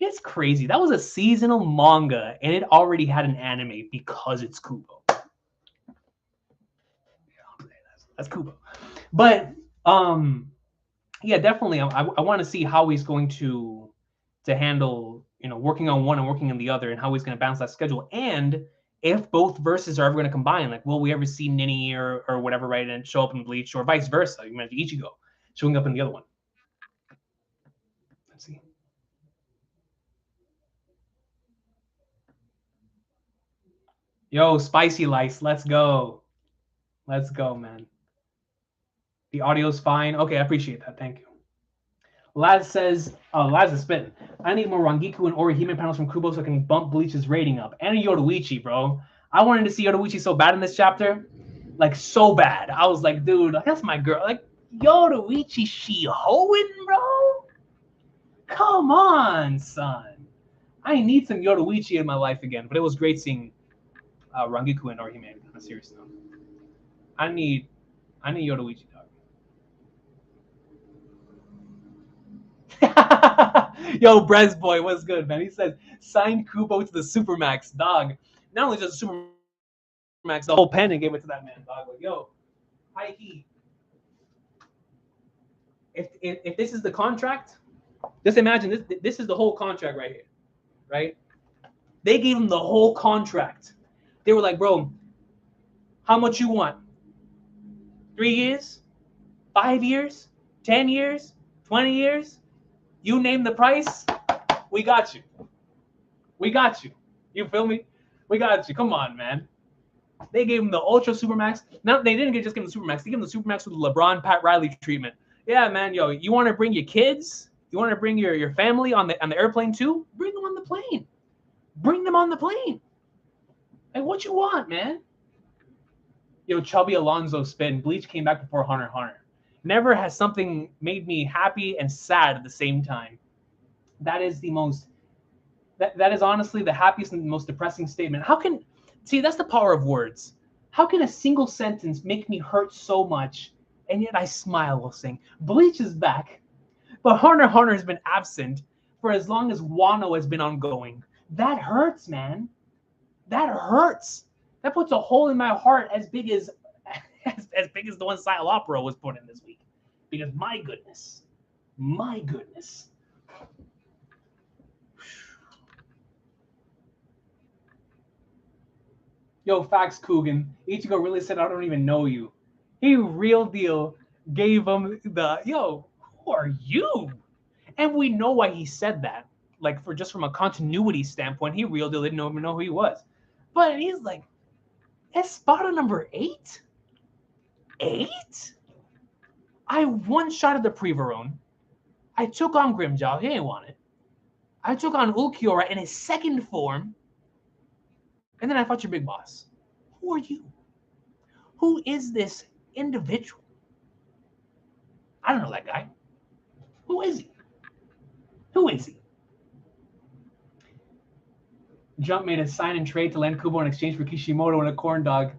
it's crazy. That was a seasonal manga, and it already had an anime because it's Kubo. That's Kubo. But yeah, definitely. I want to see how he's going to handle, working on one and working on the other, and how he's going to balance that schedule. And if both verses are ever going to combine, like, will we ever see Nini or whatever, right, and show up in Bleach, or vice versa? You mentioned Ichigo showing up in the other one. Let's see. Yo, Spicy Lice, let's go. Let's go, man. The audio's fine. Okay, I appreciate that. Thank you. Laz says, Laz is spitting. I need more Rangiku and Orihime panels from Kubo so I can bump Bleach's rating up. And a Yoruichi, bro. I wanted to see Yoruichi so bad in this chapter. Like, so bad. I was like, dude, that's my girl. Like, Yoruichi she-hoing, bro? Come on, son. I need some Yoruichi in my life again. But it was great seeing Rangiku and Orihime on a serious note. I need Yoruichi, dog. Yo, Brez boy, what's good, man? He says, signed Kubo to the Supermax, dog. Not only just the Supermax, the whole pen and gave it to that man, dog. Like, yo, high heat. If this is the contract, just imagine this is the whole contract right here, right? They gave him the whole contract. They were like, bro, how much you want? 3 years? 5 years? 10 years? 20 years? You name the price, we got you. We got you. You feel me? We got you. Come on, man. They gave him the Ultra Supermax. Now they didn't just give him the Supermax. They gave him the Supermax with the LeBron Pat Riley treatment. Yeah, man. Yo, you want to bring your kids? You want to bring your family on the airplane too? Bring them on the plane. Bring them on the plane. Like, what you want, man? Yo, Chubby Alonso spin. Bleach came back before Hunter x Hunter. Never has something made me happy and sad at the same time. That is the most. That is honestly the happiest and most depressing statement. How can, see, that's the power of words. How can a single sentence make me hurt so much, and yet I smile while saying, Bleach is back, but Hunter x Hunter has been absent for as long as Wano has been ongoing. That hurts, man. That hurts. That puts a hole in my heart as big as the one Szayelaporro was put in this week. Because my goodness. Yo, facts, Coogan. Ichigo really said, I don't even know you. He real deal gave him the, yo, who are you? And we know why he said that. Like, from a continuity standpoint, he real deal didn't even know who he was. But he's like, Espada number 8? 8? I one-shotted the Prevarone. I took on Grimmjow. He ain't want it. I took on Ulquiorra in his second form. And then I fought your big boss. Who are you? Who is this individual? I don't know that guy. Who is he? Who is he? Jump made a sign and trade to land Kubo in exchange for Kishimoto and a corn dog.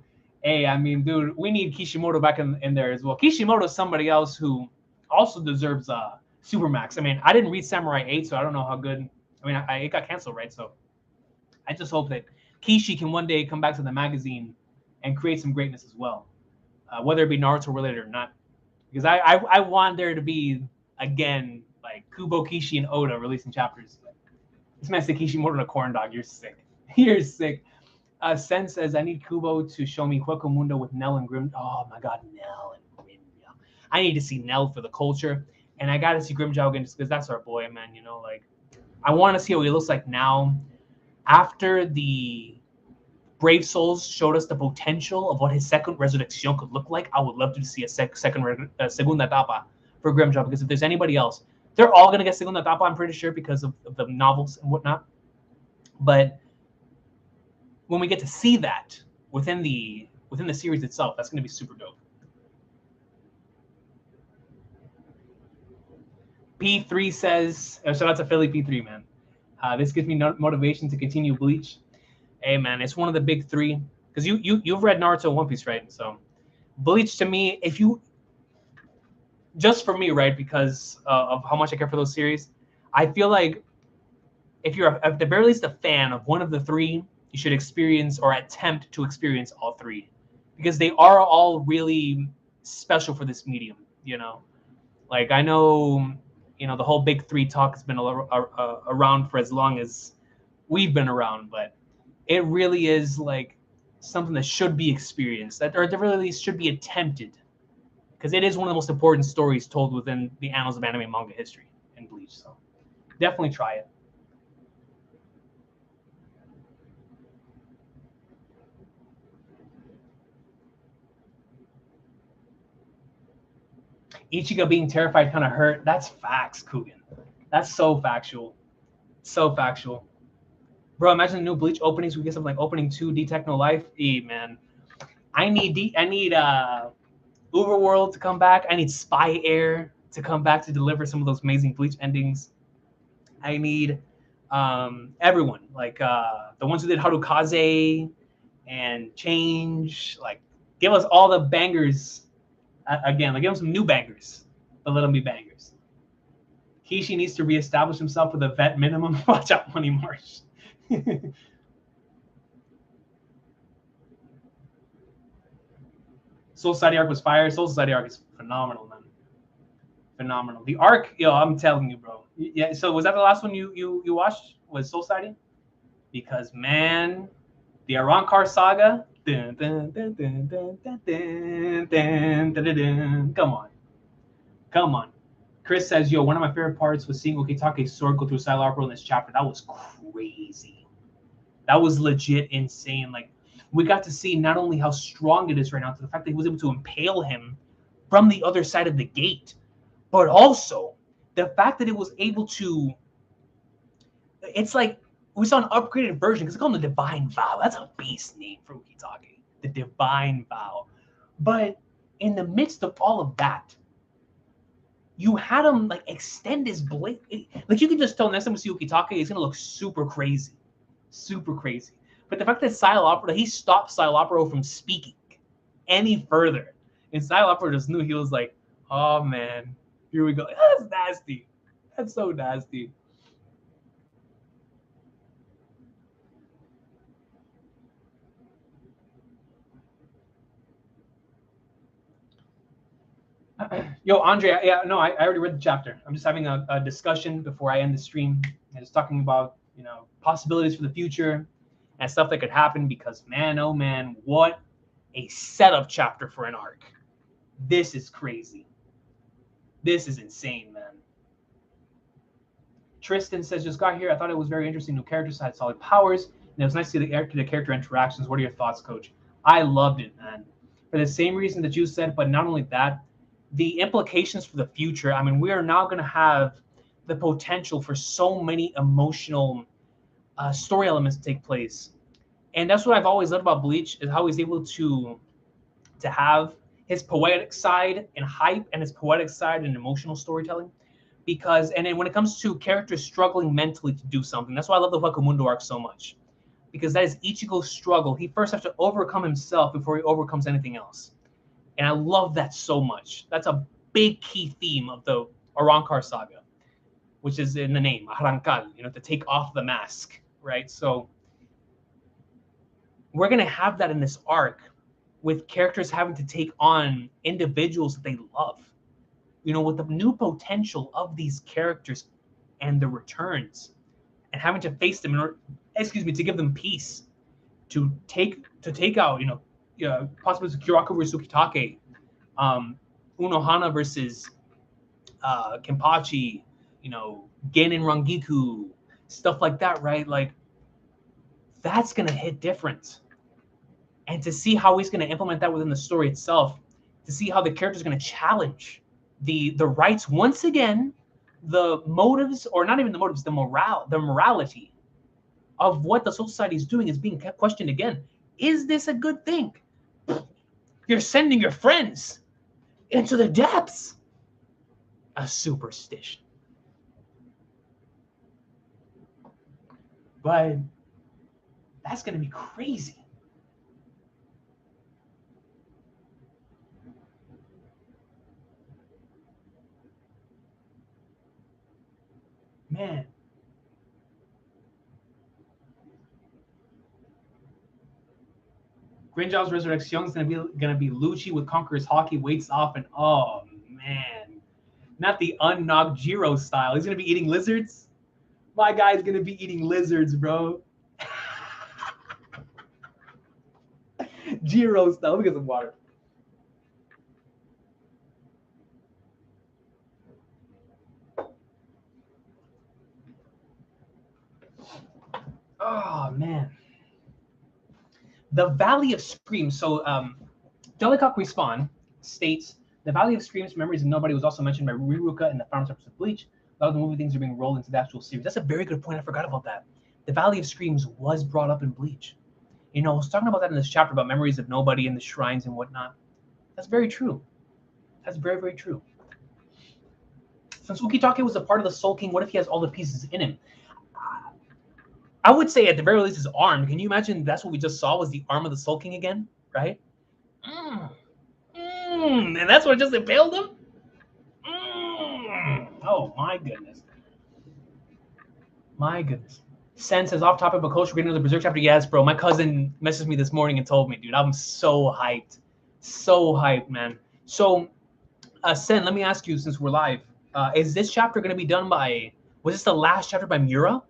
Hey, I mean, dude, we need Kishimoto back in there as well. Kishimoto is somebody else who also deserves Supermax. I mean, I didn't read Samurai 8, so I don't know how good. I mean, it got canceled, right? So I just hope that Kishi can one day come back to the magazine and create some greatness as well, whether it be Naruto related or not. Because I want there to be, again, like Kubo, Kishi, and Oda releasing chapters. This man said Kishimoto and a corn dog. You're sick. You're sick. Sen says, I need Kubo to show me Hueco Mundo with Nell and Grim. Oh, my God, Nell and Grimjow. I need to see Nell for the culture. And I got to see Grimjow again just because that's our boy, man. You know, like, I want to see what he looks like now. After the Brave Souls showed us the potential of what his second Resurrection could look like, I would love to see a second Segunda Etapa for Grimjow, because if there's anybody else, they're all going to get Segunda Etapa, I'm pretty sure, because of the novels and whatnot. But when we get to see that within the series itself, that's going to be super dope. P3 says, shout out to Philly P3, man. This gives me motivation to continue Bleach. Hey, man, it's one of the big three. Because you've read Naruto and One Piece, right? So Bleach, to me, just for me, right, because of how much I care for those series, I feel like if you're at the very least a fan of one of the three, you should experience or attempt to experience all three. Because they are all really special for this medium, you know? Like, I know, you know, the whole big three talk has been around for as long as we've been around, but it really is like something that should be experienced, that or at the very least should be attempted, because it is one of the most important stories told within the annals of anime and manga history in Bleach. So definitely try it. Ichigo being terrified kind of hurt. That's facts, Coogan. That's so factual. So factual. Bro, imagine the new Bleach openings. We get something like opening 2, D-Techno Life. Man. I need Uberworld to come back. I need Spy Air to come back to deliver some of those amazing Bleach endings. I need everyone, like the ones who did Harukaze and Change. Like, give us all the bangers again. Like, give them some new bangers, but let them be bangers. Kishi needs to reestablish himself with a vet minimum. Watch out, Money Marsh. Soul Society arc was fire. Soul Society arc is phenomenal, man. Phenomenal. The arc, yo, I'm telling you, bro. Yeah. So was that the last one you watched? Was Soul Society? Because man, the Arrancar saga. Come on, come on. Chris says, yo, one of my favorite parts was seeing Okitake's sword go through Szayelaporro in this chapter. That was crazy. That was legit insane. Like, we got to see not only how strong it is right now, to the fact that he was able to impale him from the other side of the gate, but also the fact that it was able to, it's like we saw an upgraded version, because they call him the Divine Vow. That's a beast name for Okitake, the Divine Vow. But in the midst of all of that, you had him like extend his blade. Like, you could just tell next time we see Okitake, he's gonna look super crazy. Super crazy. But the fact that Szayelaporro, he stopped Szayelaporro from speaking any further. And Szayelaporro just knew. He was like, oh man, here we go. That's nasty. That's so nasty. Yo, Andre, yeah, no, I already read the chapter. I'm just having a discussion before I end the stream. And just talking about, possibilities for the future and stuff that could happen, because man, oh man, what a setup chapter for an arc. This is crazy. This is insane, man. Tristan says, just got here. I thought it was very interesting. New characters had solid powers, and it was nice to see the character interactions. What are your thoughts, Coach? I loved it, man. For the same reason that you said, but not only that, the implications for the future. I mean, we are now going to have the potential for so many emotional story elements to take place. And that's what I've always loved about Bleach, is how he's able to have his poetic side and hype, and his poetic side and emotional storytelling. Because, and then when it comes to characters struggling mentally to do something, that's why I love the Wakamundo arc so much. Because that is Ichigo's struggle. He first has to overcome himself before he overcomes anything else. And I love that so much. That's a big key theme of the Arrancar saga, which is in the name, arrancar, to take off the mask, right? So we're going to have that in this arc, with characters having to take on individuals that they love. With the new potential of these characters and the returns, and having to face them to give them peace, to take out, possibly Kyoraku versus Ukitake, Unohana versus Kenpachi, Gen and Rangiku, stuff like that, right? Like, that's going to hit different. And to see how he's going to implement that within the story itself, to see how the character is going to challenge the rights once again, the motives, or not even the motives, the morality of what the Soul Society is doing is being questioned again. Is this a good thing? You're sending your friends into the depths. A superstition. But that's going to be crazy. Man. Grinjow's Resurrection is gonna be Lucci with Conqueror's Hockey, weights off, and oh man, not the unknocked Jiro style. He's gonna be eating lizards. My guy's gonna be eating lizards, bro. Jiro style. Let me get some water. Oh man. The Valley of Screams. So Delicock Respawn states the Valley of Screams, Memories of Nobody was also mentioned by Riruka in the final chapters of Bleach. A lot of the movie things are being rolled into the actual series. That's a very good point. I forgot about that. The Valley of Screams was brought up in Bleach. You know, I was talking about that in this chapter about Memories of Nobody and the shrines and whatnot. That's very true. That's very, very true. Since Ukitake was a part of the Soul King, what if he has all the pieces in him? I would say at the very least his arm. Can you imagine that's what we just saw was the arm of the Soul King again, right? And that's what just impaled him? Oh, my goodness. My goodness. Sen says, off topic, but Coach, we're getting another Berserk chapter. Yes, bro. My cousin messaged me this morning and told me, dude, I'm so hyped. So hyped, man. So, Sen, let me ask you, since we're live, is this chapter going to be done by, was this the last chapter by Mura?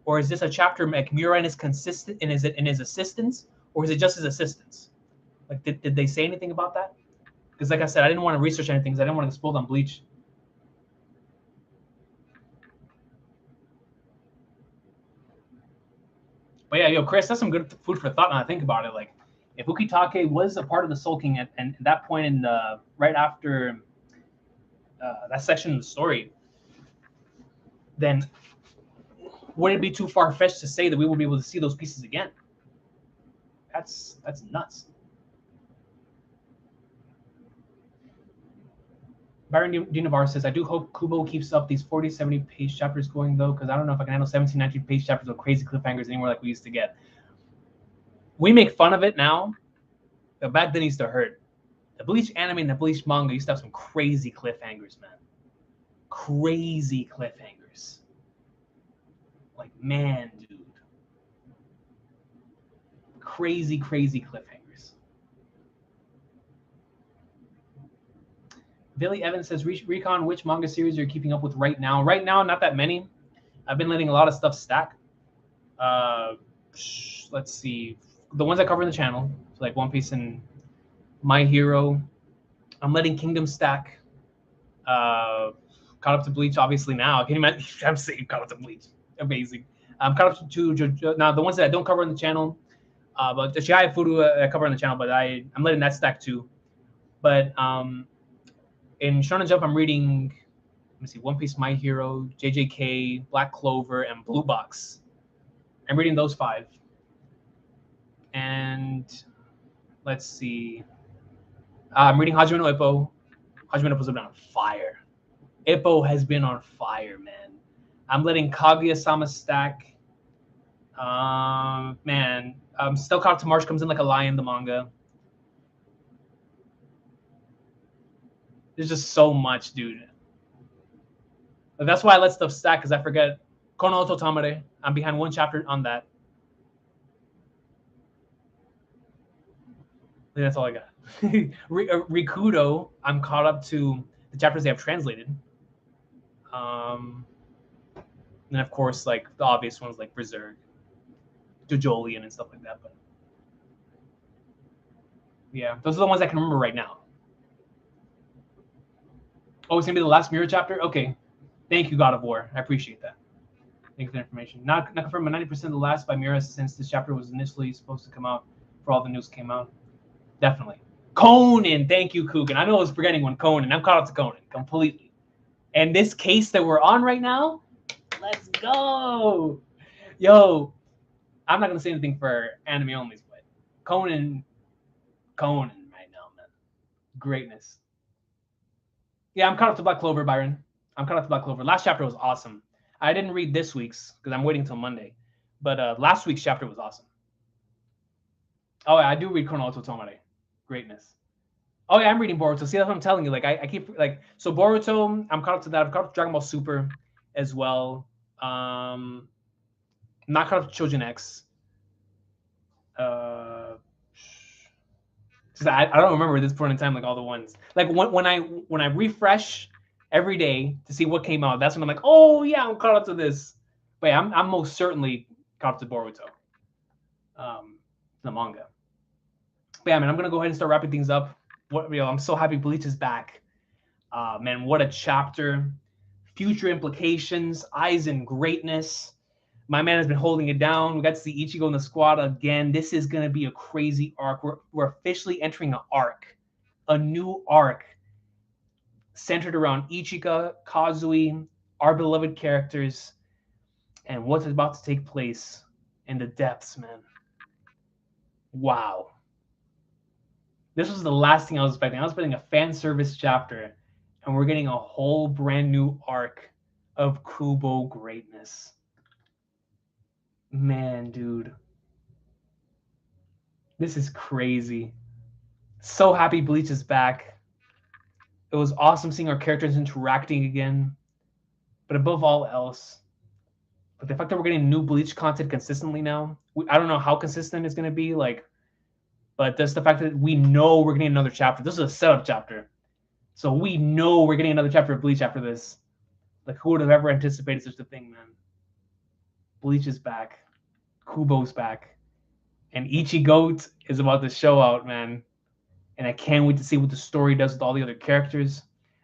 Or is this a chapter like Mura and his consistent and is it in his assistants, or is it just his assistants? Like, did they say anything about that? Because like I said, I didn't want to research anything because I didn't want to get spoiled on Bleach. But yeah, yo, Chris, that's some good food for thought. Now I think about it, like if Ukitake was a part of the Soul King at that point in the right after that section of the story, then would it be too far-fetched to say that we will be able to see those pieces again? That's nuts. Byron D. Navarre says, I do hope Kubo keeps up these 40, 70 page chapters going, though, because I don't know if I can handle 17, 19 page chapters with crazy cliffhangers anymore like we used to get. We make fun of it now, but back then it used to hurt. The Bleach anime and the Bleach manga used to have some crazy cliffhangers, man. Crazy cliffhangers. Like, man, dude. Crazy, crazy cliffhangers. Billy Evans says, Recon, which manga series are you keeping up with right now? Right now, not that many. I've been letting a lot of stuff stack. Let's see. The ones I cover in the channel, like One Piece and My Hero. I'm letting Kingdom stack. Caught up to Bleach, obviously, now. Can you imagine? I'm saying caught up to Bleach. Amazing. I'm caught up to now the ones that I don't cover on the channel. But the Shiai Furu I cover on the channel, but I'm letting that stack too. But in Shonen Jump, I'm reading, let me see, One Piece, My Hero, JJK, Black Clover, and Blue Box. I'm reading those 5. And let's see. I'm reading Hajime no Ippo. Hajime no Ippo's been on fire. Ippo has been on fire, man. I'm letting Kaguya-sama stack. Man, I'm still caught up to March Comes In Like a Lion, the manga. There's just so much, dude. But that's why I let stuff stack, because I forget. Kono Oto Tamare. I'm behind 1 chapter on that. I think that's all I got. Rikudo, I'm caught up to the chapters they have translated. And of course, like the obvious ones like Berserk, Jojolian, and stuff like that. But yeah, those are the ones I can remember right now. Oh, it's gonna be the last Mirror chapter? Okay. Thank you, God of War. I appreciate that. Thank you for the information. Not confirmed, but 90% of the last by Mirror since this chapter was initially supposed to come out for all the news came out. Definitely. Conan, thank you, Coogan. I know I was forgetting one. Conan. I'm caught up to Conan completely. And this case that we're on right now, let's go. Yo, I'm not gonna say anything for anime only, but Conan right now, man. Greatness. Yeah, I'm caught up to Black Clover, Byron. I'm caught up to Black Clover. Last chapter was awesome. I didn't read this week's because I'm waiting until Monday. But last week's chapter was awesome. Oh, yeah, I do read Kono Oto Tomare. Greatness. Oh, yeah, I'm reading Boruto. See, that's what I'm telling you. Like, I keep, like, so Boruto, I'm caught up to that. I'm caught up to Dragon Ball Super as well. Not caught up to Chojin X. I don't remember at this point in time, like, all the ones. Like, when I refresh every day to see what came out, that's when I'm like, oh, yeah, I'm caught up to this. But yeah, I'm most certainly caught up to Boruto. The manga. But yeah, man, I'm gonna go ahead and start wrapping things up. I'm so happy Bleach is back. Man, what a chapter. Future implications, Aizen greatness. My man has been holding it down. We got to see Ichigo in the squad again. This is gonna be a crazy arc. We're officially entering an arc, a new arc centered around Ichika, Kazui, our beloved characters, and what's about to take place in the depths, man. Wow. This was the last thing I was expecting. I was expecting a fan service chapter, and we're getting a whole brand new arc of Kubo greatness. Man, dude. This is crazy. So happy Bleach is back. It was awesome seeing our characters interacting again. But above all else, like the fact that we're getting new Bleach content consistently now. I don't know how consistent it's going to be, but just the fact that we know we're getting another chapter. This is a setup chapter. So we know we're getting another chapter of Bleach after this. Like, who would have ever anticipated such a thing, man? Bleach is back. Kubo's back. And Ichigoat is about to show out, man. And I can't wait to see what the story does with all the other characters.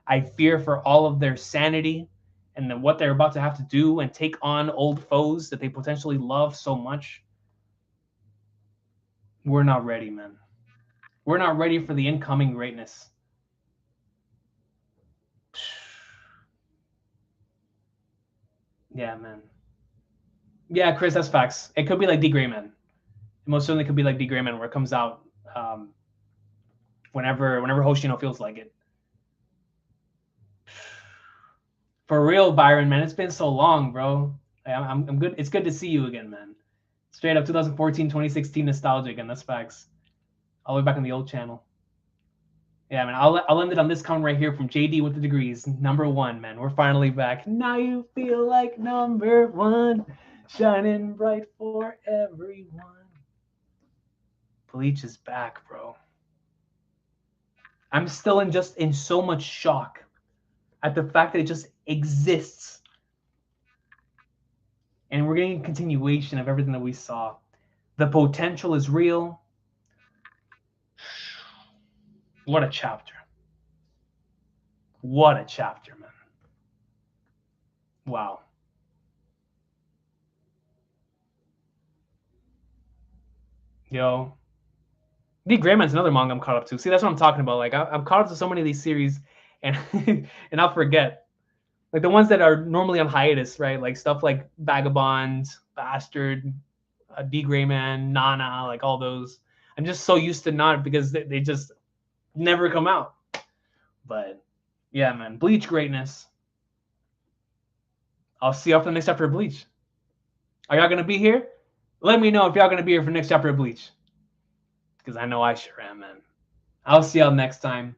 I fear for all of their sanity and then what they're about to have to do and take on old foes that they potentially love so much. We're not ready, man. We're not ready for the incoming greatness. Yeah, man. Yeah, Chris, that's facts. It could be like D Grayman. It most certainly could be like D Grayman, where it comes out whenever Hoshino feels like it. For real, Byron, man, it's been so long, bro. I'm good. It's good to see you again, man. Straight up 2014, 2016 nostalgia again. That's facts. All the way back on the old channel. Yeah, man. I'll end it on this comment right here from JD with the degrees. Number 1, man. We're finally back. Now you feel like number 1, shining bright for everyone. Bleach is back, bro. I'm still in so much shock at the fact that it just exists. And we're getting a continuation of everything that we saw. The potential is real. What a chapter. What a chapter, man. Wow. Yo. D. Grayman's another manga I'm caught up to. See, that's what I'm talking about. Like, I'm caught up to so many of these series, and and I'll forget. Like the ones that are normally on hiatus, right? Like stuff like Vagabond, Bastard, D. Grayman, Nana, like all those. I'm just so used to not because they just never come out. But yeah, man, Bleach greatness. I'll see y'all for the next chapter of Bleach. Are y'all gonna be here? Let me know if y'all gonna be here for the next chapter of Bleach. Because I know I sure am, man. I'll see y'all next time.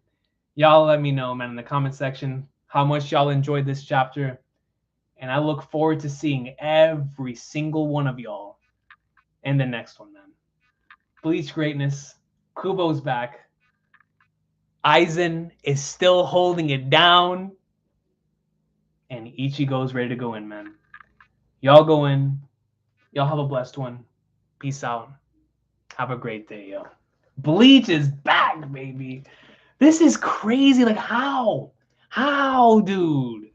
Y'all let me know, man, in the comment section how much y'all enjoyed this chapter. And I look forward to seeing every single one of y'all in the next one, man. Bleach greatness. Kubo's back. Aizen is still holding it down. And Ichigo's ready to go in, man. Y'all go in. Y'all have a blessed one. Peace out. Have a great day, yo. Bleach is back, baby. This is crazy. Like, how? How, dude?